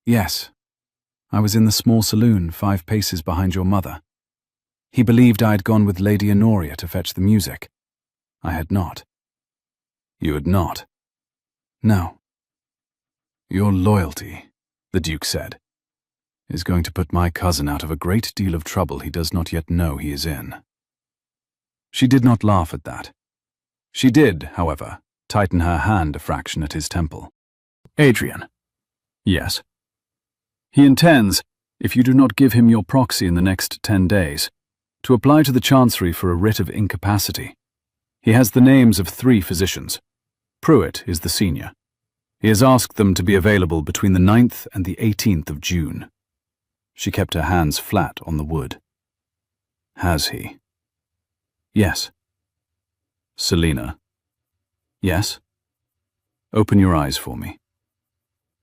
"Yes. I was in the small saloon 5 paces behind your mother. He believed I had gone with Lady Honoria to fetch the music. I had not." "You had not?" "No." "Your loyalty," the Duke said, "is going to put my cousin out of a great deal of trouble he does not yet know he is in." She did not laugh at that. She did, however, tighten her hand a fraction at his temple. "Adrian." "Yes." "He intends, if you do not give him your proxy in the next 10 days, to apply to the Chancery for a writ of incapacity. He has the names of 3 physicians. Pruitt is the senior. He has asked them to be available between the 9th and the 18th of June. She kept her hands flat on the wood. "Has he?" "Yes." "Selina." "Yes." "Open your eyes for me."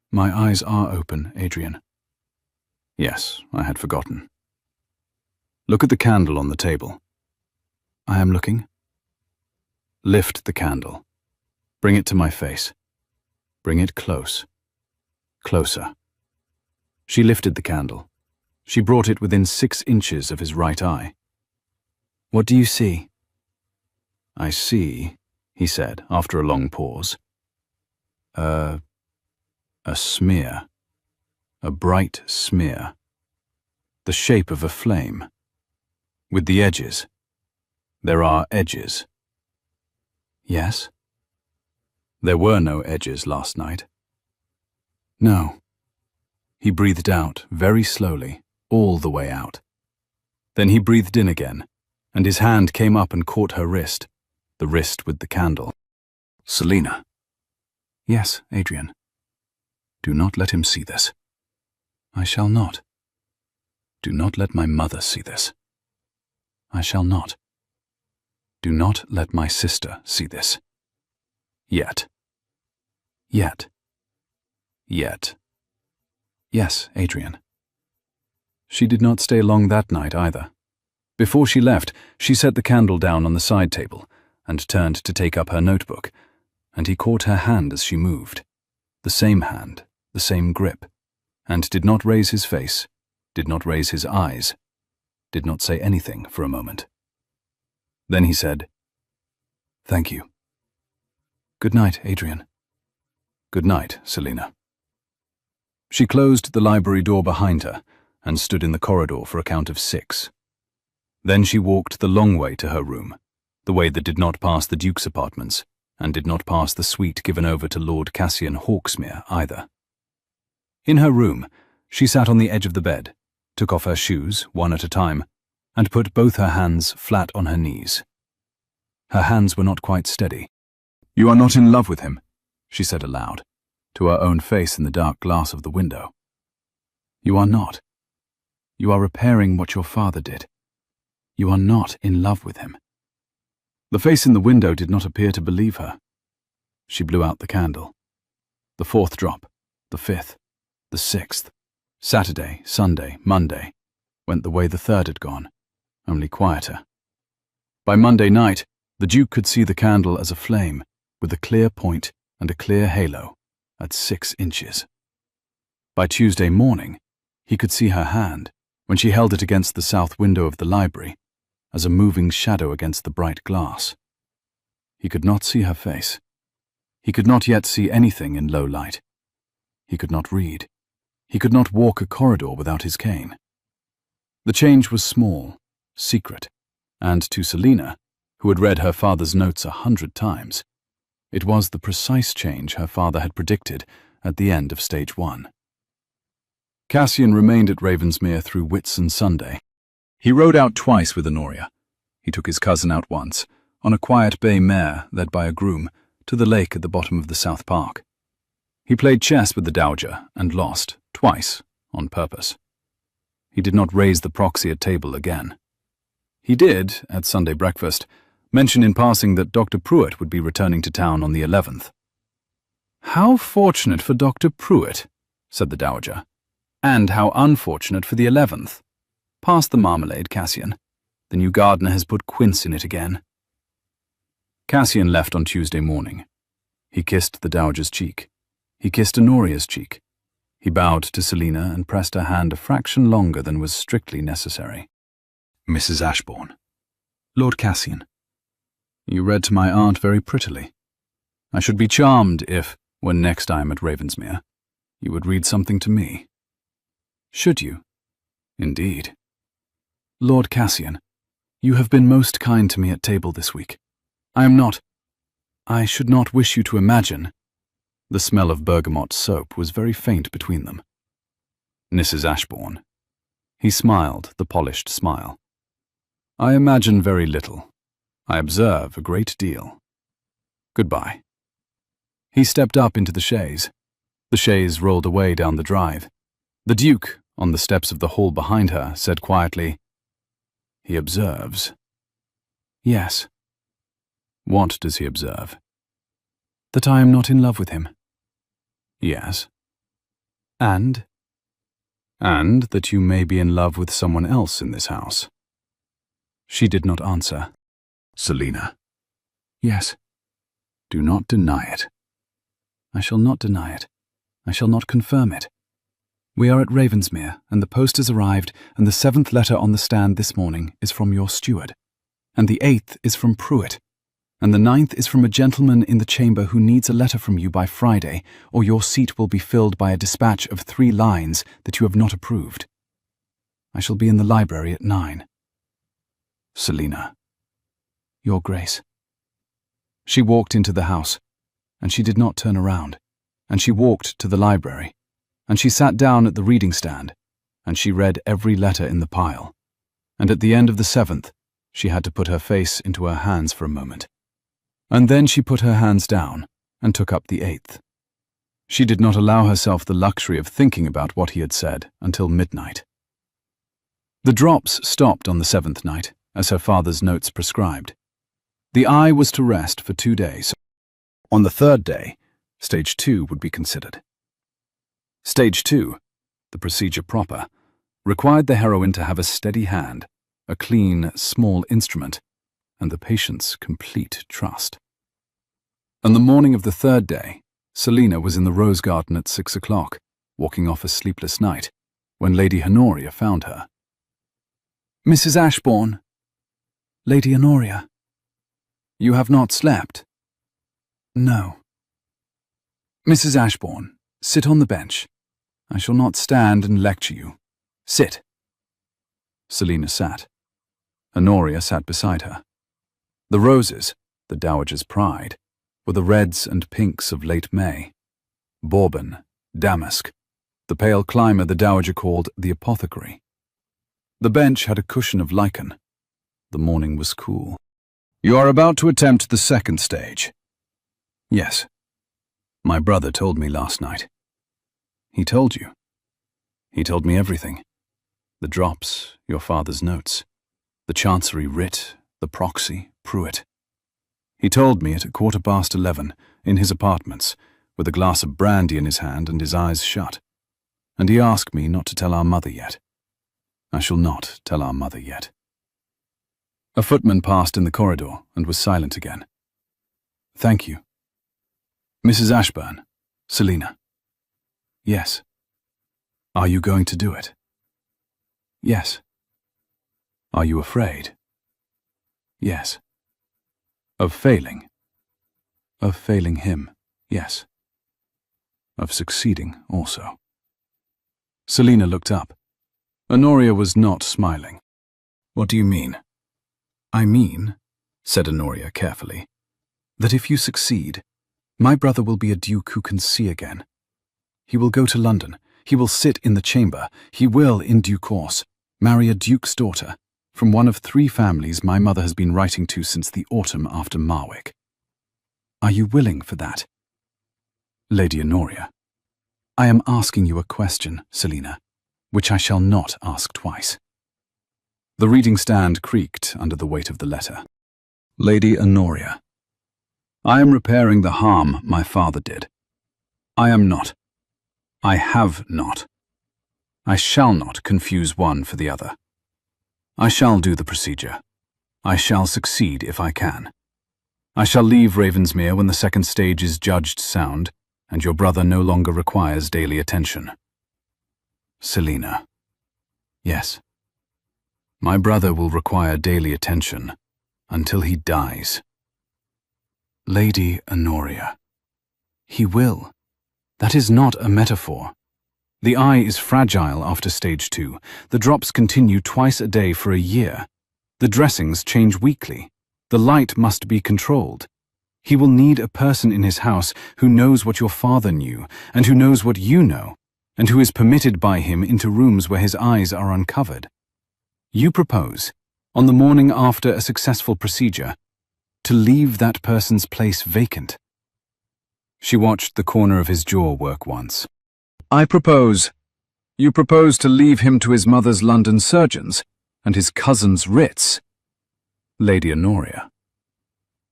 "My eyes are open, Adrian." "Yes, I had forgotten. Look at the candle on the table." "I am looking." "Lift the candle. Bring it to my face. Bring it close. Closer." She lifted the candle. She brought it within 6 inches of his right eye. "What do you see?" "I see," he said after a long pause, a smear. A bright smear. The shape of a flame. With the edges. There are edges." "Yes." "There were no edges last night." "No." He breathed out, very slowly, all the way out. Then he breathed in again, and his hand came up and caught her wrist, the wrist with the candle. "Selina." "Yes, Adrian." "Do not let him see this." "I shall not." "Do not let my mother see this." "I shall not." "Do not let my sister see this." "Yet." "Yet." "Yet." "Yes, Adrian." She did not stay long that night either. Before she left, she set the candle down on the side table and turned to take up her notebook, and he caught her hand as she moved. The same hand, the same grip, and did not raise his face, did not raise his eyes, did not say anything for a moment. Then he said, "Thank you. Good night, Adrian." "Good night, Selina." She closed the library door behind her and stood in the corridor for a count of 6. Then she walked the long way to her room, the way that did not pass the Duke's apartments and did not pass the suite given over to Lord Cassian Hawksmere either. In her room, she sat on the edge of the bed, took off her shoes, one at a time, and put both her hands flat on her knees. Her hands were not quite steady. "You are not in love with him?" she said aloud, to her own face in the dark glass of the window. You are not. You are repairing what your father did. You are not in love with him. The face in the window did not appear to believe her. She blew out the candle. The fourth drop, the fifth, the sixth, Saturday, Sunday, Monday, went the way the third had gone, only quieter. By Monday night, the Duke could see the candle as a flame, with a clear point and a clear halo, at 6 inches. By Tuesday morning, he could see her hand, when she held it against the south window of the library, as a moving shadow against the bright glass. He could not see her face. He could not yet see anything in low light. He could not read. He could not walk a corridor without his cane. The change was small, secret, and to Selina, who had read her father's notes 100 times, it was the precise change her father had predicted at the end of stage 1. Cassian remained at Ravensmere through Whitsun Sunday. He rode out twice with Honoria. He took his cousin out once, on a quiet bay mare led by a groom, to the lake at the bottom of the South Park. He played chess with the Dowager and lost, twice, on purpose. He did not raise the proxy at table again. He did, at Sunday breakfast, mention in passing that Dr. Pruitt would be returning to town on the 11th. "How fortunate for Dr. Pruitt," said the Dowager, "and how unfortunate for the 11th. Pass the marmalade, Cassian. The new gardener has put quince in it again." Cassian left on Tuesday morning. He kissed the Dowager's cheek. He kissed Honoria's cheek. He bowed to Selina and pressed her hand a fraction longer than was strictly necessary. Mrs. Ashbourne. Lord Cassian. You read to my aunt very prettily. I should be charmed if, when next I am at Ravensmere, you would read something to me. Should you? Indeed. Lord Cassian, you have been most kind to me at table this week. I should not wish you to imagine. The smell of bergamot soap was very faint between them. Mrs. Ashbourne. He smiled the polished smile. I imagine very little. I observe a great deal. Goodbye. He stepped up into the chaise. The chaise rolled away down the drive. The Duke, on the steps of the hall behind her, said quietly, He observes. Yes. What does he observe? That I am not in love with him. Yes. And that you may be in love with someone else in this house. She did not answer. Selina. Yes. Do not deny it. I shall not deny it. I shall not confirm it. We are at Ravensmere, and the post has arrived, and the 7th letter on the stand this morning is from your steward, and the 8th is from Pruitt, and the 9th is from a gentleman in the chamber who needs a letter from you by Friday, or your seat will be filled by a dispatch of 3 lines that you have not approved. I shall be in the library at 9. Selina. Your Grace. She walked into the house, and she did not turn around, and she walked to the library, and she sat down at the reading stand, and she read every letter in the pile, and at the end of the 7th, she had to put her face into her hands for a moment. And then she put her hands down and took up the 8th. She did not allow herself the luxury of thinking about what he had said until midnight. The drops stopped on the 7th night, as her father's notes prescribed. The eye was to rest for 2 days. On the 3rd day, Stage 2 would be considered. Stage 2, the procedure proper, required the heroine to have a steady hand, a clean, small instrument, and the patient's complete trust. On the morning of the 3rd day, Selina was in the rose garden at 6 o'clock, walking off a sleepless night, when Lady Honoria found her. Mrs. Ashbourne. Lady Honoria. You have not slept? No. Mrs. Ashbourne, sit on the bench. I shall not stand and lecture you. Sit. Selina sat. Honoria sat beside her. The roses, the Dowager's pride, were the reds and pinks of late May. Bourbon, damask, the pale climber the Dowager called the apothecary. The bench had a cushion of lichen. The morning was cool. You are about to attempt the 2nd stage. Yes. My brother told me last night. He told you. He told me everything. The drops, your father's notes, the Chancery writ, the proxy, Pruitt. He told me at 11:15, in his apartments, with a glass of brandy in his hand and his eyes shut. And he asked me not to tell our mother yet. I shall not tell our mother yet. A footman passed in the corridor and was silent again. Thank you. Mrs. Ashburn, Selina. Yes. Are you going to do it? Yes. Are you afraid? Yes. Of failing? Of failing him, yes. Of succeeding also. Selina looked up. Honoria was not smiling. What do you mean? I mean, said Honoria carefully, that if you succeed, my brother will be a duke who can see again. He will go to London. He will sit in the chamber. He will, in due course, marry a duke's daughter from one of 3 families my mother has been writing to since the autumn after Marwick. Are you willing for that? Lady Honoria, I am asking you a question, Selina, which I shall not ask twice. The reading stand creaked under the weight of the letter. Lady Honoria, I am repairing the harm my father did. I am not. I have not. I shall not confuse one for the other. I shall do the procedure. I shall succeed if I can. I shall leave Ravensmere when the 2nd stage is judged sound, and your brother no longer requires daily attention. Selina. Yes. My brother will require daily attention until he dies. Lady Honoria. He will. That is not a metaphor. The eye is fragile after stage 2. The drops continue twice a day for a year. The dressings change weekly. The light must be controlled. He will need a person in his house who knows what your father knew, and who knows what you know, and who is permitted by him into rooms where his eyes are uncovered. You propose, on the morning after a successful procedure, to leave that person's place vacant. She watched the corner of his jaw work once. I propose. You propose to leave him to his mother's London surgeons and his cousin's writs. Lady Honoria.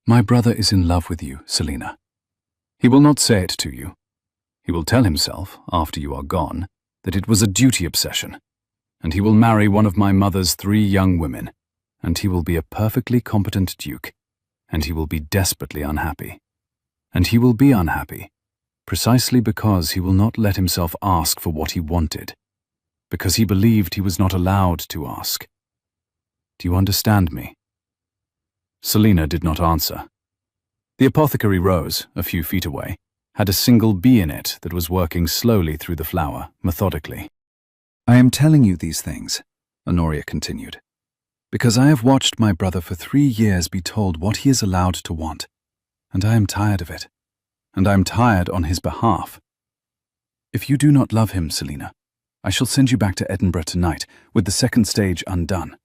My brother is in love with you, Selina. He will not say it to you. He will tell himself, after you are gone, that it was a duty obsession, and he will marry one of my mother's 3 young women, and he will be a perfectly competent duke, and he will be desperately unhappy. And he will be unhappy, precisely because he will not let himself ask for what he wanted, because he believed he was not allowed to ask. Do you understand me? Selina did not answer. The apothecary rose, a few feet away, had a single bee in it that was working slowly through the flower, methodically. I am telling you these things, Honoria continued, because I have watched my brother for 3 years be told what he is allowed to want, and I am tired of it, and I am tired on his behalf. If you do not love him, Selina, I shall send you back to Edinburgh tonight with the 2nd stage undone,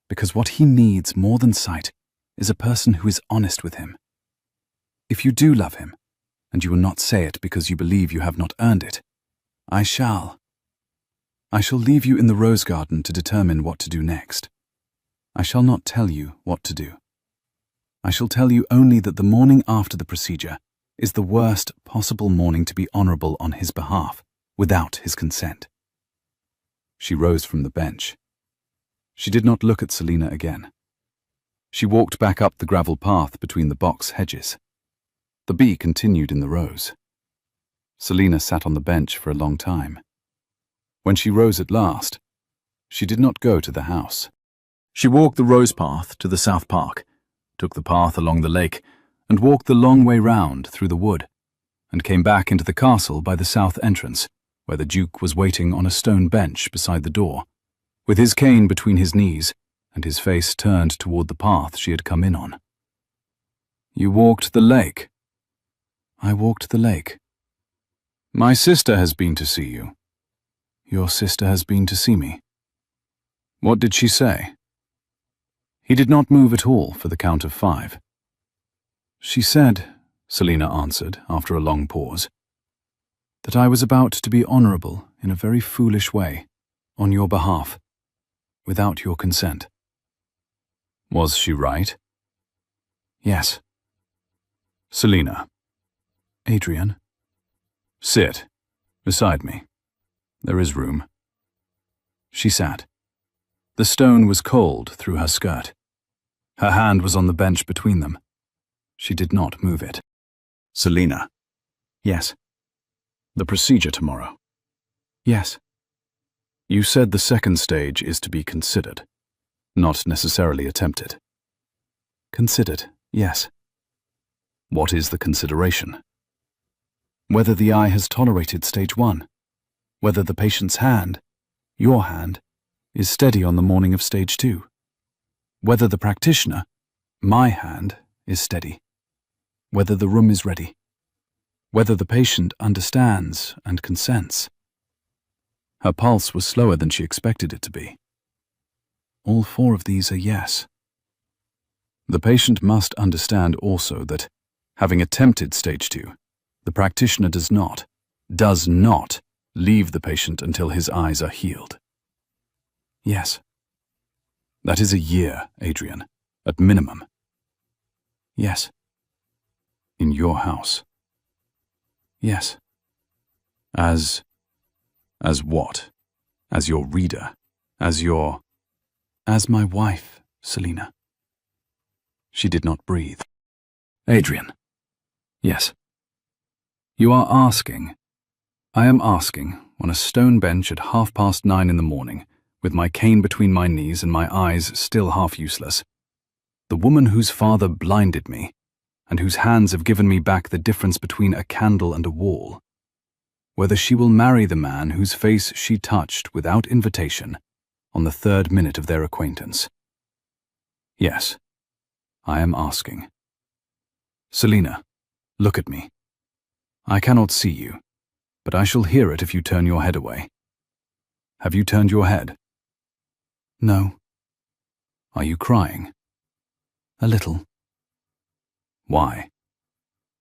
because what he needs more than sight is a person who is honest with him. If you do love him, and you will not say it because you believe you have not earned it, I shall. I shall leave you in the rose garden to determine what to do next. I shall not tell you what to do. I shall tell you only that the morning after the procedure is the worst possible morning to be honourable on his behalf, without his consent. She rose from the bench. She did not look at Selina again. She walked back up the gravel path between the box hedges. The bee continued in the rose. Selina sat on the bench for a long time. When she rose at last, she did not go to the house. She walked the rose path to the South Park, took the path along the lake, and walked the long way round through the wood, and came back into the castle by the south entrance, where the Duke was waiting on a stone bench beside the door, with his cane between his knees, and his face turned toward the path she had come in on. You walked the lake. I walked the lake. My sister has been to see you. Your sister has been to see me. What did she say? He did not move at all for the count of 5. She said, Selina answered after a long pause. That I was about to be honorable in a very foolish way, on your behalf, without your consent. Was she right? Yes. Selina. Adrian. Sit. Beside me. There is room. She sat. The stone was cold through her skirt. Her hand was on the bench between them. She did not move it. Selina. Yes. The procedure tomorrow. Yes. You said the second stage is to be considered, not necessarily attempted. Considered, yes. What is the consideration? Whether the eye has tolerated stage 1, whether the patient's hand, your hand, is steady on the morning of stage 2, whether the practitioner, my hand, is steady, whether the room is ready, whether the patient understands and consents. Her pulse was slower than she expected it to be. All 4 of these are yes. The patient must understand also that, having attempted stage 2, the practitioner does not leave the patient until his eyes are healed. Yes. That is a year, Adrian, at minimum. Yes. In your house. Yes. As what? As your reader? As my wife, Selina. She did not breathe. Adrian. Yes. You are asking. I am asking, on a stone bench at 9:30 in the morning, with my cane between my knees and my eyes still half useless, the woman whose father blinded me, and whose hands have given me back the difference between a candle and a wall, whether she will marry the man whose face she touched without invitation on the 3rd minute of their acquaintance. Yes, I am asking. Selina, look at me. I cannot see you, but I shall hear it if you turn your head away. Have you turned your head? No. Are you crying? A little. Why?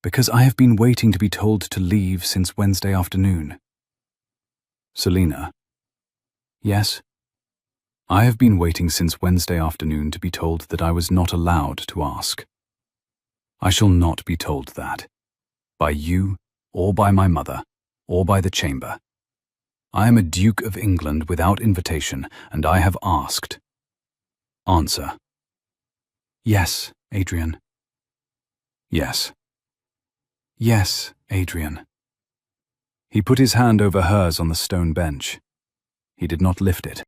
Because I have been waiting to be told to leave since Wednesday afternoon. Selina. Yes. I have been waiting since Wednesday afternoon to be told that I was not allowed to ask. I shall not be told that, by you, or by my mother, or by the chamber. I am a Duke of England without invitation, and I have asked. Answer. Yes, Adrian. Yes. Yes, Adrian. He put his hand over hers on the stone bench. He did not lift it.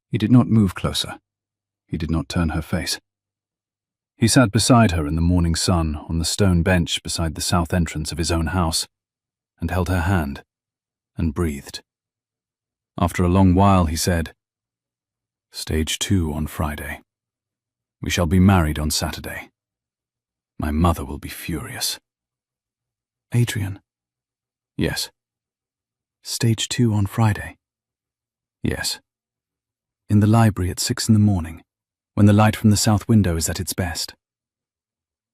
He did not move closer. He did not turn her face. He sat beside her in the morning sun on the stone bench beside the south entrance of his own house, and held her hand, and breathed. After a long while he said, Stage 2 on Friday. We shall be married on Saturday. My mother will be furious. Adrian. Yes. Stage 2 on Friday. Yes. In the library at 6 in the morning, when the light from the south window is at its best.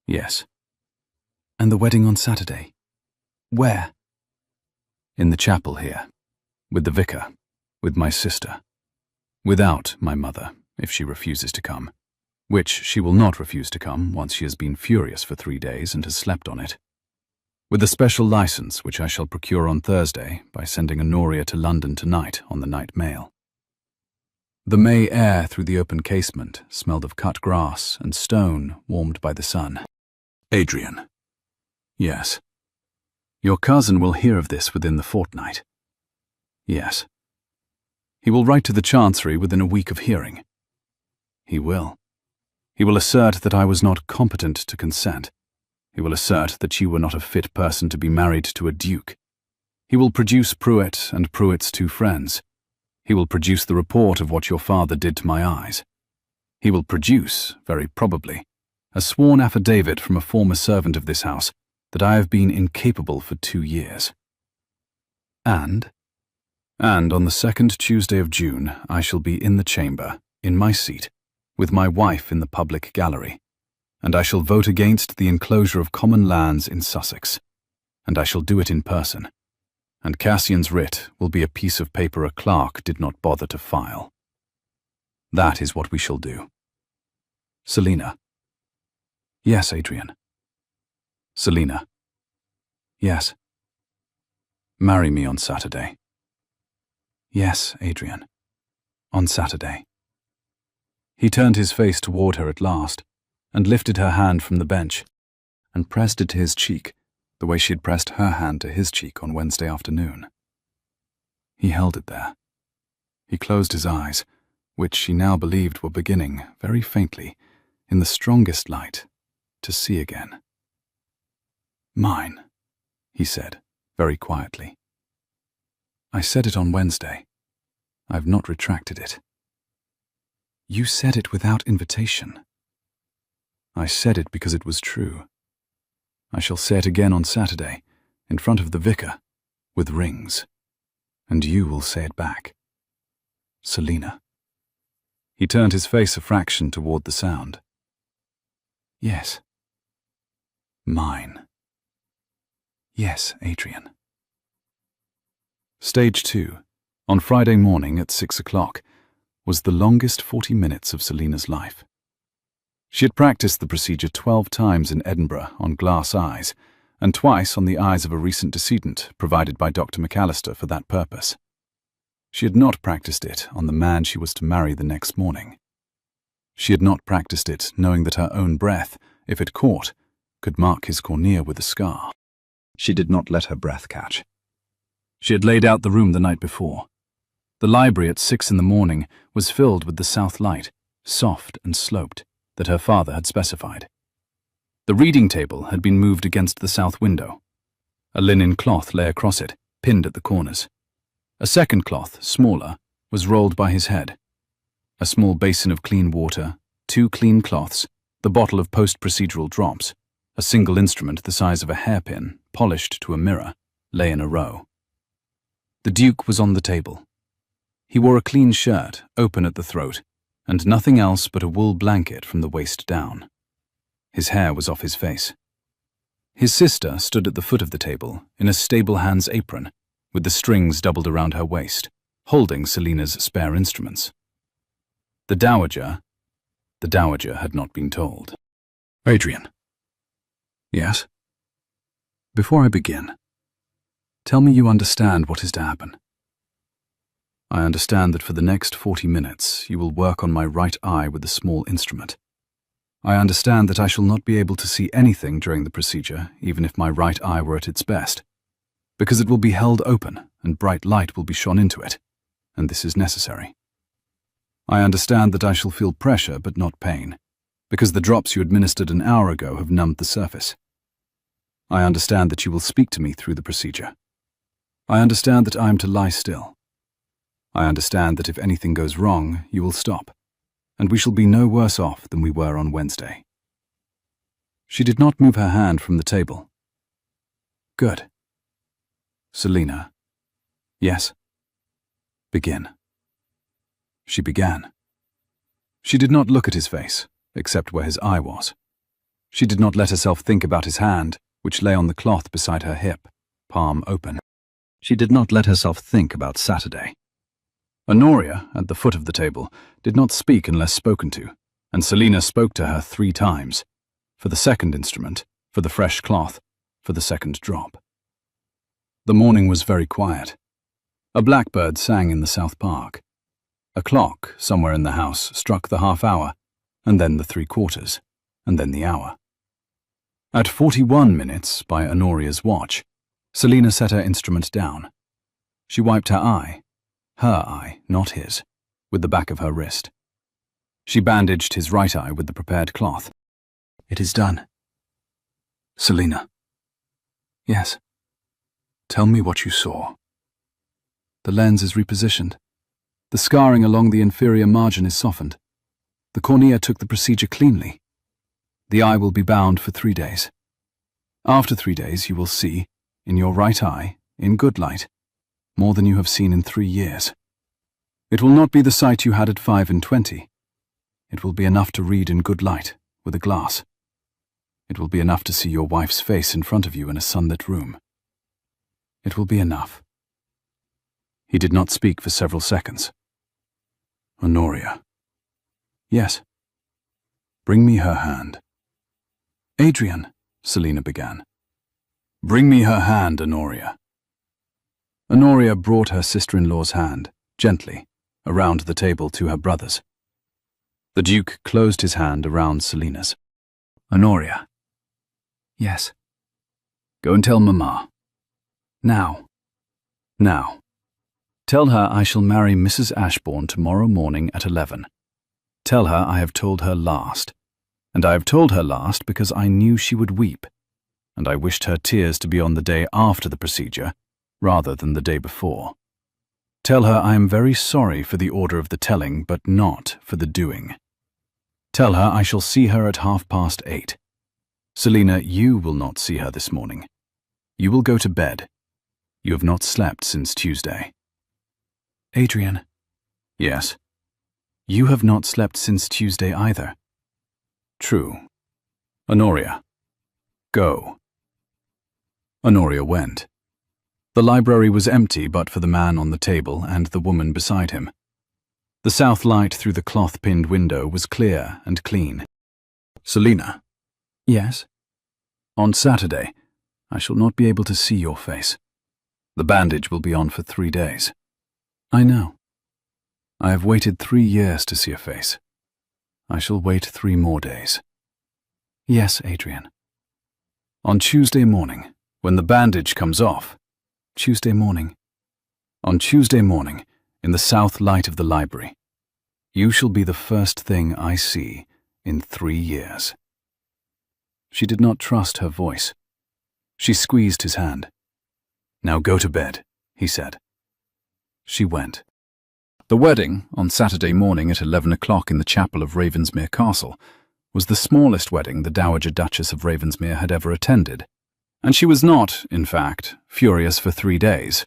Yes. And the wedding on Saturday. Where? In the chapel here, with the vicar, with my sister. Without my mother, if she refuses to come. Which she will not refuse to come once she has been furious for 3 days and has slept on it. With a special license which I shall procure on Thursday by sending Honoria to London tonight on the night mail. The May air through the open casement smelled of cut grass and stone warmed by the sun. Adrian. Yes. Your cousin will hear of this within the fortnight. Yes. He will write to the Chancery within a week of hearing. He will. He will assert that I was not competent to consent. He will assert that you were not a fit person to be married to a duke. He will produce Pruitt and Pruitt's 2 friends. He will produce the report of what your father did to my eyes. He will produce, very probably, a sworn affidavit from a former servant of this house that I have been incapable for 2 years. And on the 2nd Tuesday of June, I shall be in the chamber, in my seat, with my wife in the public gallery, and I shall vote against the enclosure of common lands in Sussex, and I shall do it in person, and Cassian's writ will be a piece of paper a clerk did not bother to file. That is what we shall do. Selina. Yes, Adrian. Selina. Yes. Marry me on Saturday. Yes, Adrian. On Saturday. He turned his face toward her at last, and lifted her hand from the bench, and pressed it to his cheek, the way she had pressed her hand to his cheek on Wednesday afternoon. He held it there. He closed his eyes, which she now believed were beginning, very faintly, in the strongest light, to see again. Mine, he said, very quietly. I said it on Wednesday. I've not retracted it. You said it without invitation. I said it because it was true. I shall say it again on Saturday, in front of the vicar, with rings, and you will say it back. Selina. He turned his face a fraction toward the sound. Yes. Mine. Yes, Adrian. Stage 2, on Friday morning at 6 o'clock, was the longest 40 minutes of Selina's life. She had practiced the procedure 12 times in Edinburgh on glass eyes, and twice on the eyes of a recent decedent provided by Dr. McAllister for that purpose. She had not practiced it on the man she was to marry the next morning. She had not practiced it knowing that her own breath, if it caught, could mark his cornea with a scar. She did not let her breath catch. She had laid out the room the night before. The library at 6 in the morning was filled with the south light, soft and sloped, that her father had specified. The reading table had been moved against the south window. A linen cloth lay across it, pinned at the corners. A second cloth, smaller, was rolled by his head. A small basin of clean water, 2 clean cloths, the bottle of post-procedural drops, a single instrument the size of a hairpin, polished to a mirror, lay in a row. The Duke was on the table. He wore a clean shirt, open at the throat, and nothing else but a wool blanket from the waist down. His hair was off his face. His sister stood at the foot of the table in a stable-hands apron, with the strings doubled around her waist, holding Selina's spare instruments. The Dowager had not been told. Adrian. Yes? Before I begin, tell me you understand what is to happen. I understand that for the next 40 minutes you will work on my right eye with a small instrument. I understand that I shall not be able to see anything during the procedure, even if my right eye were at its best, because it will be held open and bright light will be shone into it, and this is necessary. I understand that I shall feel pressure but not pain, because the drops you administered an hour ago have numbed the surface. I understand that you will speak to me through the procedure. I understand that I am to lie still. I understand that if anything goes wrong, you will stop, and we shall be no worse off than we were on Wednesday. She did not move her hand from the table. Good. Selina. Yes. Begin. She began. She did not look at his face, except where his eye was. She did not let herself think about his hand, which lay on the cloth beside her hip, palm open. She did not let herself think about Saturday. Honoria, at the foot of the table, did not speak unless spoken to, and Selina spoke to her 3 times, for the second instrument, for the fresh cloth, for the second drop. The morning was very quiet. A blackbird sang in the South Park. A clock, somewhere in the house, struck the half-hour, and then the 3/4, and then the hour. At 41 minutes, by Honoria's watch, Selina set her instrument down. She wiped her eye, not his, with the back of her wrist. She bandaged his right eye with the prepared cloth. It is done. Selina. Yes. Tell me what you saw. The lens is repositioned. The scarring along the inferior margin is softened. The cornea took the procedure cleanly. The eye will be bound for 3 days. After 3 days you will see, in your right eye, in good light, more than you have seen in 3 years. It will not be the sight you had at 5 and 20. It will be enough to read in good light, with a glass, It will be enough to see your wife's face in front of you in a sunlit room. It will be enough." He did not speak for several seconds. "Honoria." "Yes." "Bring me her hand." "Adrian," Selina began. "Bring me her hand, Honoria." Honoria brought her sister-in-law's hand, gently, around the table to her brother's. The Duke closed his hand around Selina's. "Honoria." "Yes." "Go and tell Mama. Now. Now. Tell her I shall marry Mrs. Ashbourne tomorrow morning at 11. Tell her I have told her last. And I have told her last because I knew she would weep, and I wished her tears to be on the day after the procedure, rather than the day before. Tell her I am very sorry for the order of the telling, but not for the doing. Tell her I shall see her at 8:30. Selina, you will not see her this morning. You will go to bed. You have not slept since Tuesday." "Adrian." "Yes." "You have not slept since Tuesday either." "True. Honoria, go." Honoria went. The library was empty but for the man on the table and the woman beside him. The south light through the cloth-pinned window was clear and clean. "Selina." "Yes?" "On Saturday, I shall not be able to see your face. The bandage will be on for 3 days." "I know. I have waited 3 years to see a face. I shall wait 3 more days." "Yes, Adrian." "On Tuesday morning, when the bandage comes off." "Tuesday morning." "On Tuesday morning, in the south light of the library, you shall be the first thing I see in 3 years." She did not trust her voice. She squeezed his hand. "Now go to bed," he said. She went. The wedding, on Saturday morning at 11 o'clock in the chapel of Ravensmere Castle, was the smallest wedding the Dowager Duchess of Ravensmere had ever attended, and she was not, in fact, furious for 3 days.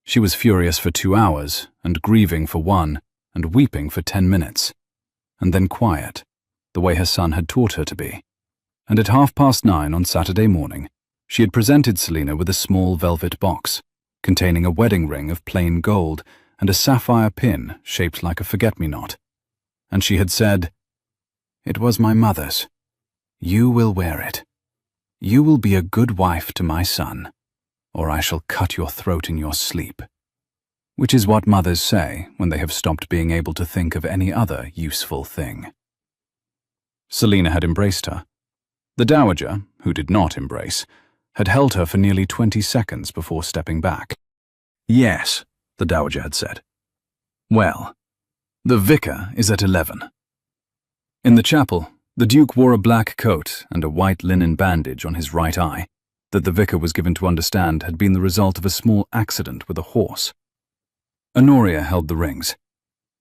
She was furious for 2 hours, and grieving for 1, and weeping for 10 minutes, and then quiet, the way her son had taught her to be. And at 9:30 on Saturday morning, she had presented Selina with a small velvet box, containing a wedding ring of plain gold and a sapphire pin shaped like a forget-me-not. And she had said, "It was my mother's. You will wear it. You will be a good wife to my son, or I shall cut your throat in your sleep." Which is what mothers say when they have stopped being able to think of any other useful thing. Selina had embraced her. The Dowager, who did not embrace, had held her for nearly 20 seconds before stepping back. "Yes," the Dowager had said. "Well, the vicar is at 11. In the chapel, the Duke wore a black coat and a white linen bandage on his right eye that the vicar was given to understand had been the result of a small accident with a horse. Honoria held the rings.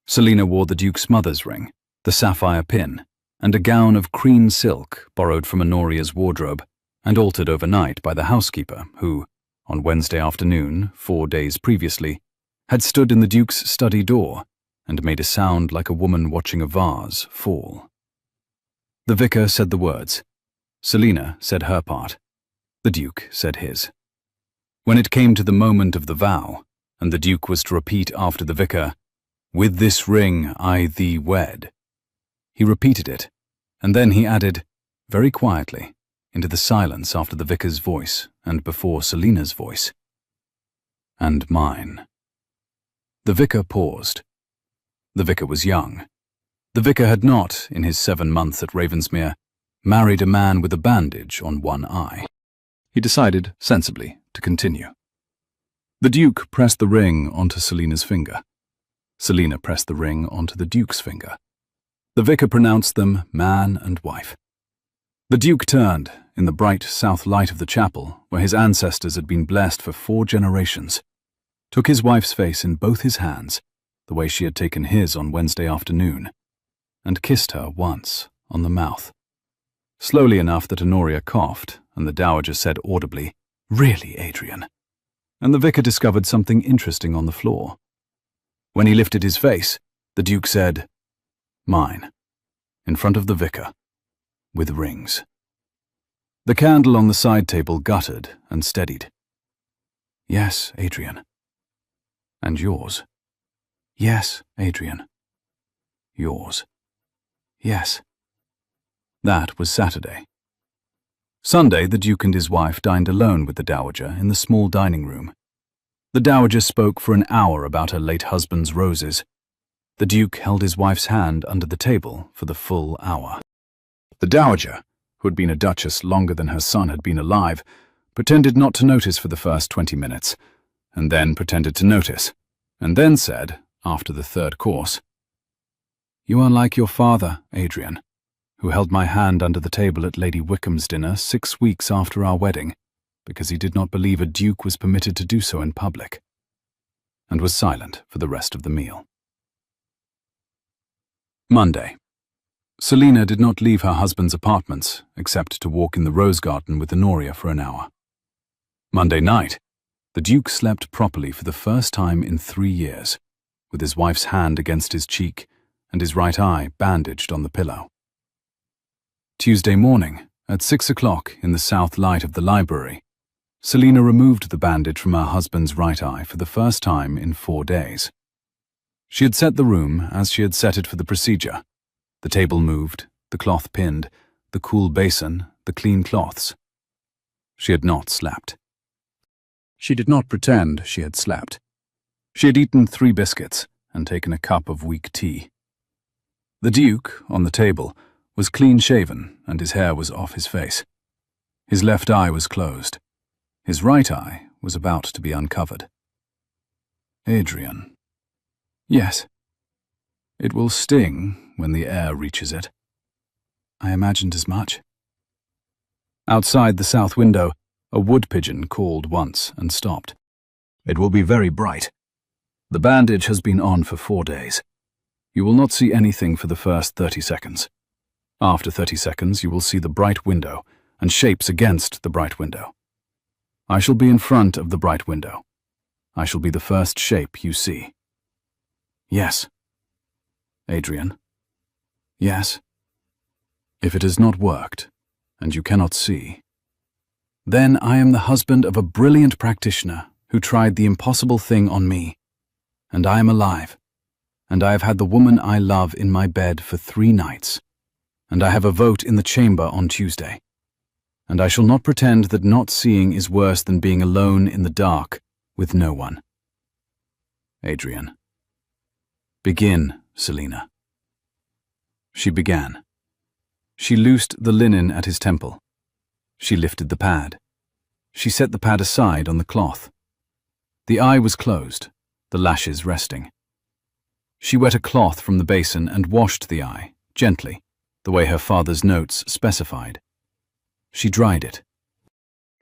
Selina wore the Duke's mother's ring, the sapphire pin, and a gown of cream silk borrowed from Honoria's wardrobe and altered overnight by the housekeeper who, on Wednesday afternoon, 4 days previously, had stood in the Duke's study door and made a sound like a woman watching a vase fall. The vicar said the words. Selina said her part. The Duke said his. When it came to the moment of the vow, and the Duke was to repeat after the vicar, "With this ring I thee wed," he repeated it, and then he added, very quietly, into the silence after the vicar's voice and before Selina's voice, "And mine." The vicar paused. The vicar was young. The vicar had not, in his 7 months at Ravensmere, married a man with a bandage on one eye. He decided, sensibly, to continue. The Duke pressed the ring onto Selina's finger. Selina pressed the ring onto the Duke's finger. The vicar pronounced them man and wife. The Duke turned, in the bright south light of the chapel, where his ancestors had been blessed for 4 generations, took his wife's face in both his hands, the way she had taken his on Wednesday afternoon, and kissed her once on the mouth. Slowly enough that Honoria coughed, and the Dowager said audibly, "Really, Adrian?" And the vicar discovered something interesting on the floor. When he lifted his face, the Duke said, "Mine," in front of the vicar, with rings. The candle on the side table guttered and steadied. Yes, Adrian. And yours. Yes, Adrian. Yours. Yes. That was Saturday. Sunday, the Duke and his wife dined alone with the Dowager in the small dining room. The Dowager spoke for an hour about her late husband's roses. The Duke held his wife's hand under the table for the full hour. The Dowager, who had been a duchess longer than her son had been alive, pretended not to notice for the first 20 minutes, and then pretended to notice, and then said, after the third course, "You are like your father, Adrian, who held my hand under the table at Lady Wickham's dinner 6 weeks after our wedding, because he did not believe a duke was permitted to do so in public," and was silent for the rest of the meal. Monday. Selina did not leave her husband's apartments except to walk in the rose garden with Honoria for an hour. Monday night, the Duke slept properly for the first time in 3 years, with his wife's hand against his cheek and his right eye bandaged on the pillow. Tuesday morning, at 6 o'clock in the south light of the library, Selina removed the bandage from her husband's right eye for the first time in 4 days. She had set the room as she had set it for the procedure. The table moved, the cloth pinned, the cool basin, the clean cloths. She had not slept. She did not pretend she had slept. She had eaten 3 biscuits and taken a cup of weak tea. The Duke, on the table, was clean-shaven and his hair was off his face. His left eye was closed. His right eye was about to be uncovered. Adrian. Yes. It will sting when the air reaches it. I imagined as much. Outside the south window, a wood pigeon called once and stopped. It will be very bright. The bandage has been on for 4 days. You will not see anything for the first 30 seconds. After 30 seconds, you will see the bright window and shapes against the bright window. I shall be in front of the bright window. I shall be the first shape you see. Yes. Adrian. Yes. If it has not worked, and you cannot see, then I am the husband of a brilliant practitioner who tried the impossible thing on me, and I am alive, and I have had the woman I love in my bed for 3 nights, and I have a vote in the chamber on Tuesday, and I shall not pretend that not seeing is worse than being alone in the dark with no one. Adrian. Begin, Selina. She began. She loosed the linen at his temple. She lifted the pad. She set the pad aside on the cloth. The eye was closed, the lashes resting. She wet a cloth from the basin and washed the eye, gently, the way her father's notes specified. She dried it.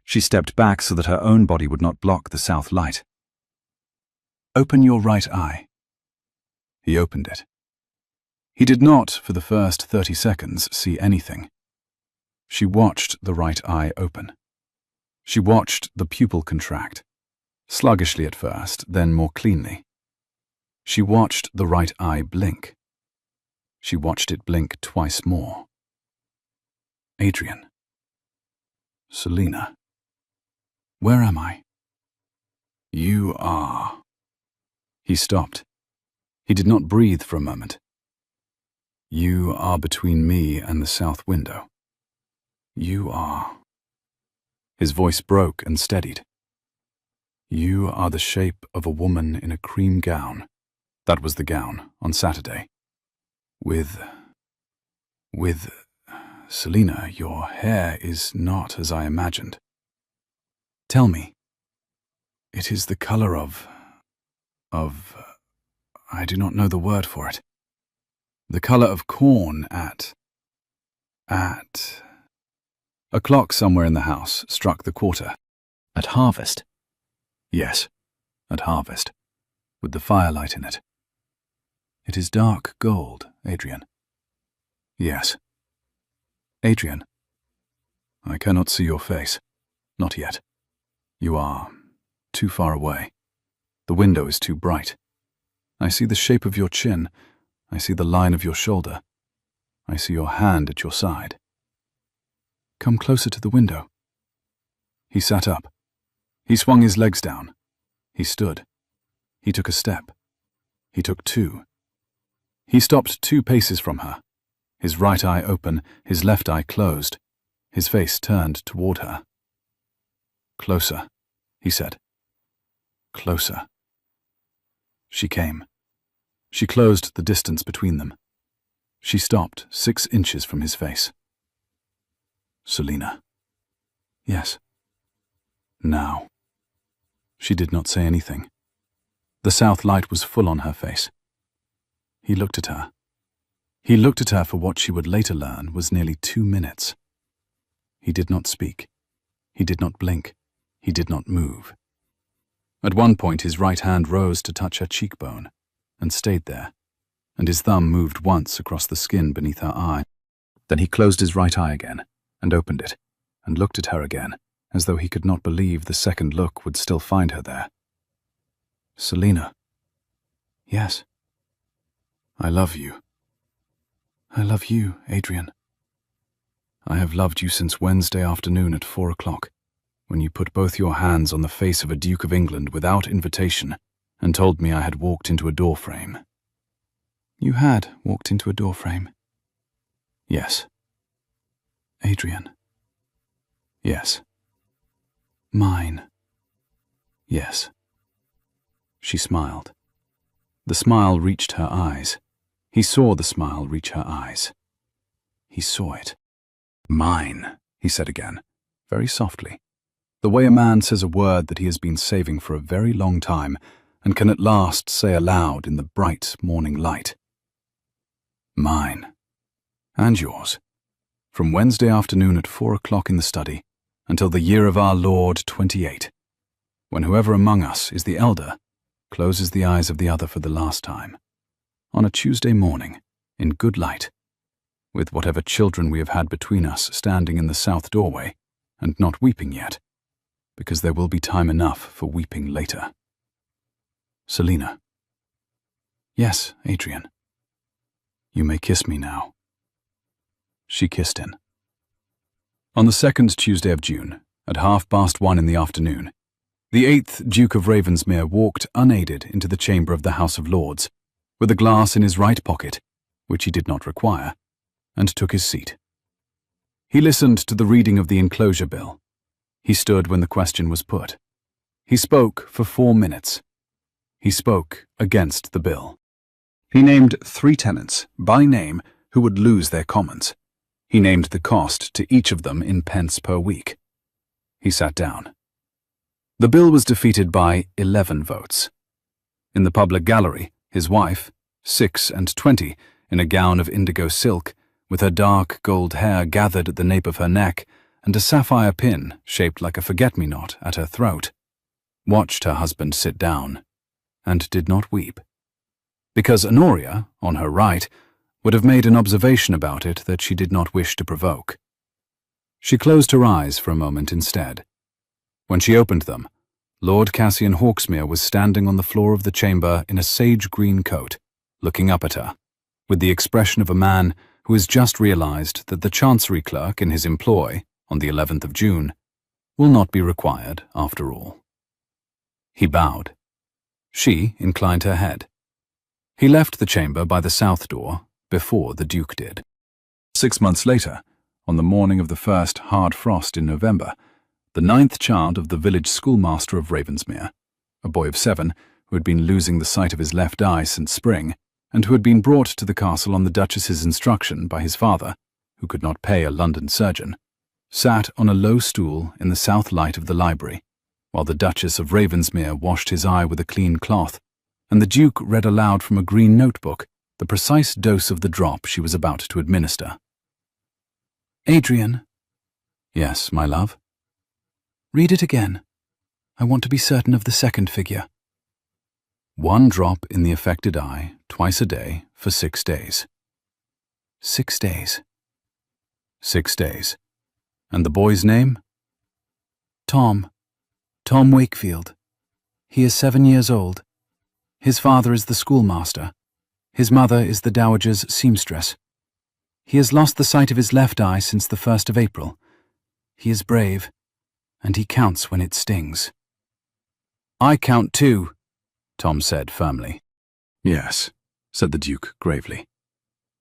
She stepped back so that her own body would not block the south light. Open your right eye. He opened it. He did not, for the first 30 seconds, see anything. She watched the right eye open. She watched the pupil contract, sluggishly at first, then more cleanly. She watched the right eye blink. She watched it blink twice more. Adrian. Selina. Where am I? You are. He stopped. He did not breathe for a moment. You are between me and the south window. You are. His voice broke and steadied. You are the shape of a woman in a cream gown. That was the gown on Saturday. With Selina, your hair is not as I imagined. Tell me. It is the color of, I do not know the word for it. The color of corn at. A clock somewhere in the house struck the quarter. At harvest. Yes, at harvest, with the firelight in it. It is dark gold, Adrian. Yes. Adrian. I cannot see your face. Not yet. You are too far away. The window is too bright. I see the shape of your chin. I see the line of your shoulder. I see your hand at your side. Come closer to the window. He sat up. He swung his legs down. He stood. He took a step. He took two. He stopped 2 paces from her, his right eye open, his left eye closed, his face turned toward her. Closer, he said. Closer. She came. She closed the distance between them. She stopped 6 inches from his face. Selina. Yes. Now. She did not say anything. The south light was full on her face. He looked at her. He looked at her for what she would later learn was nearly 2 minutes. He did not speak. He did not blink. He did not move. At one point his right hand rose to touch her cheekbone, and stayed there, and his thumb moved once across the skin beneath her eye. Then he closed his right eye again, and opened it, and looked at her again, as though he could not believe the second look would still find her there. Selina. Yes. I love you. I love you, Adrian. I have loved you since Wednesday afternoon at 4 o'clock, when you put both your hands on the face of a Duke of England without invitation and told me I had walked into a doorframe. You had walked into a doorframe? Yes. Adrian. Yes. Mine. Yes. She smiled. The smile reached her eyes. He saw the smile reach her eyes. He saw it. Mine, he said again, very softly, the way a man says a word that he has been saving for a very long time and can at last say aloud in the bright morning light. Mine. And yours. From Wednesday afternoon at 4 o'clock in the study until the year of our Lord 28, when whoever among us is the elder closes the eyes of the other for the last time, on a Tuesday morning, in good light, with whatever children we have had between us standing in the south doorway, and not weeping yet, because there will be time enough for weeping later. Selina. Yes, Adrian. You may kiss me now. She kissed him. On the 2nd Tuesday of June, at 1:30 in the afternoon, the 8th Duke of Ravensmere walked unaided into the chamber of the House of Lords, with a glass in his right pocket, which he did not require, and took his seat. He listened to the reading of the enclosure bill. He stood when the question was put. He spoke for 4 minutes. He spoke against the bill. He named 3 tenants, by name, who would lose their commons. He named the cost to each of them in pence per week. He sat down. The bill was defeated by 11 votes. In the public gallery, his wife, 6 and 20, in a gown of indigo silk, with her dark gold hair gathered at the nape of her neck and a sapphire pin shaped like a forget-me-not at her throat, watched her husband sit down, and did not weep, because Honoria, on her right, would have made an observation about it that she did not wish to provoke. She closed her eyes for a moment instead. When she opened them, Lord Cassian Hawksmere was standing on the floor of the chamber in a sage-green coat, looking up at her, with the expression of a man who has just realized that the Chancery clerk in his employ, on the 11th of June, will not be required after all. He bowed. She inclined her head. He left the chamber by the south door before the Duke did. 6 months later, on the morning of the first hard frost in November, the 9th child of the village schoolmaster of Ravensmere, a boy of 7 who had been losing the sight of his left eye since spring, and who had been brought to the castle on the Duchess's instruction by his father, who could not pay a London surgeon, sat on a low stool in the south light of the library, while the Duchess of Ravensmere washed his eye with a clean cloth, and the Duke read aloud from a green notebook the precise dose of the drop she was about to administer. Adrian. Yes, my love. Read it again. I want to be certain of the second figure. 1 drop in the affected eye, twice a day, for 6 days. 6 days. 6 days. And the boy's name? Tom. Tom Wakefield. He is 7 years old. His father is the schoolmaster. His mother is the dowager's seamstress. He has lost the sight of his left eye since the 1st of April, He is brave, and he counts when it stings. I count too, Tom said firmly. Yes, said the Duke gravely.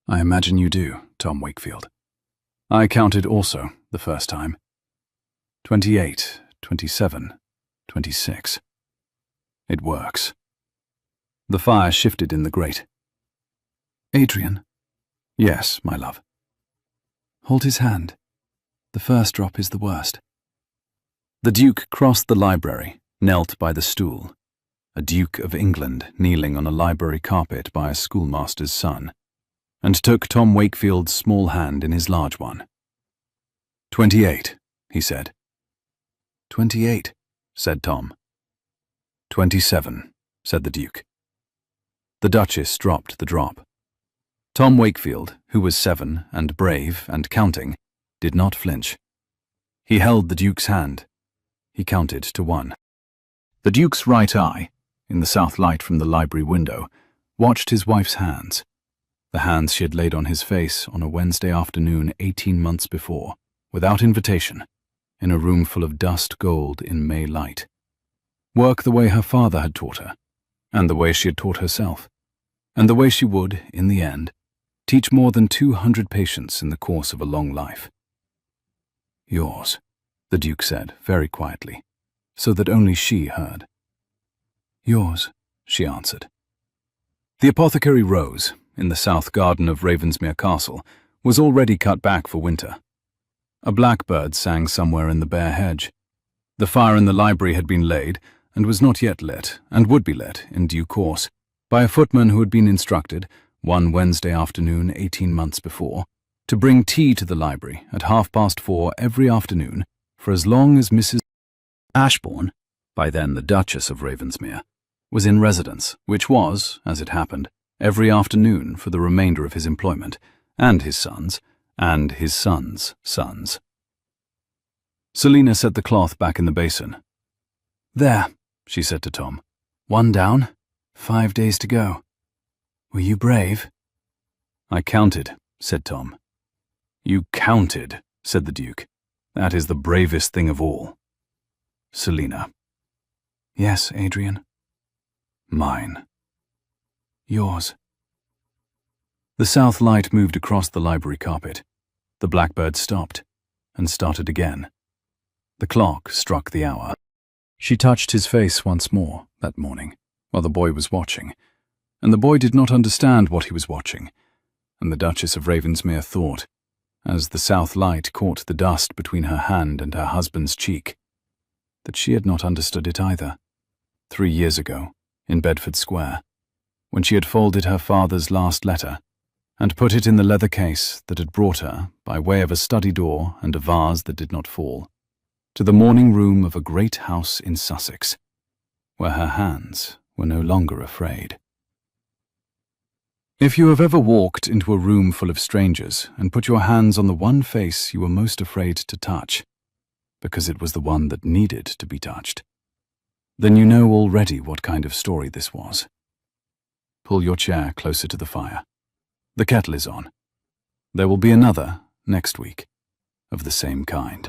I imagine you do, Tom Wakefield. I counted also the first time. 28, 27, 26. It works. The fire shifted in the grate. Adrian. Yes, my love. Hold his hand. The first drop is the worst. The Duke crossed the library, knelt by the stool, a Duke of England kneeling on a library carpet by a schoolmaster's son, and took Tom Wakefield's small hand in his large one. 28, he said. 28, said Tom. 27, said the Duke. The Duchess dropped the drop. Tom Wakefield, who was 7 and brave and counting, did not flinch. He held the Duke's hand. He counted to 1. The Duke's right eye, in the south light from the library window, watched his wife's hands, the hands she had laid on his face on a Wednesday afternoon 18 months before, without invitation, in a room full of dust gold in May light. Work the way her father had taught her, and the way she had taught herself, and the way she would, in the end, teach more than 200 patients in the course of a long life. Yours, the Duke said very quietly, so that only she heard. Yours, she answered. The apothecary rose, in the south garden of Ravensmere Castle, was already cut back for winter. A blackbird sang somewhere in the bare hedge. The fire in the library had been laid, and was not yet lit, and would be lit in due course, by a footman who had been instructed, one Wednesday afternoon 18 months before, to bring tea to the library at 4:30 every afternoon for as long as Mrs. Ashbourne, by then the Duchess of Ravensmere, was in residence, which was, as it happened, every afternoon for the remainder of his employment, and his sons' sons. Selina set the cloth back in the basin. There, she said to Tom. 1 down, 5 days to go. Were you brave? I counted, said Tom. You counted, said the Duke. That is the bravest thing of all. Selina. Yes, Adrian. Mine. Yours. The south light moved across the library carpet. The blackbird stopped and started again. The clock struck the hour. She touched his face once more that morning, while the boy was watching, and the boy did not understand what he was watching, and the Duchess of Ravensmere thought, as the south light caught the dust between her hand and her husband's cheek, that she had not understood it either, 3 years ago, in Bedford Square, when she had folded her father's last letter and put it in the leather case that had brought her, by way of a study door and a vase that did not fall, to the morning room of a great house in Sussex, where her hands were no longer afraid. If you have ever walked into a room full of strangers and put your hands on the one face you were most afraid to touch, because it was the one that needed to be touched, then you know already what kind of story this was. Pull your chair closer to the fire. The kettle is on. There will be another, next week, of the same kind.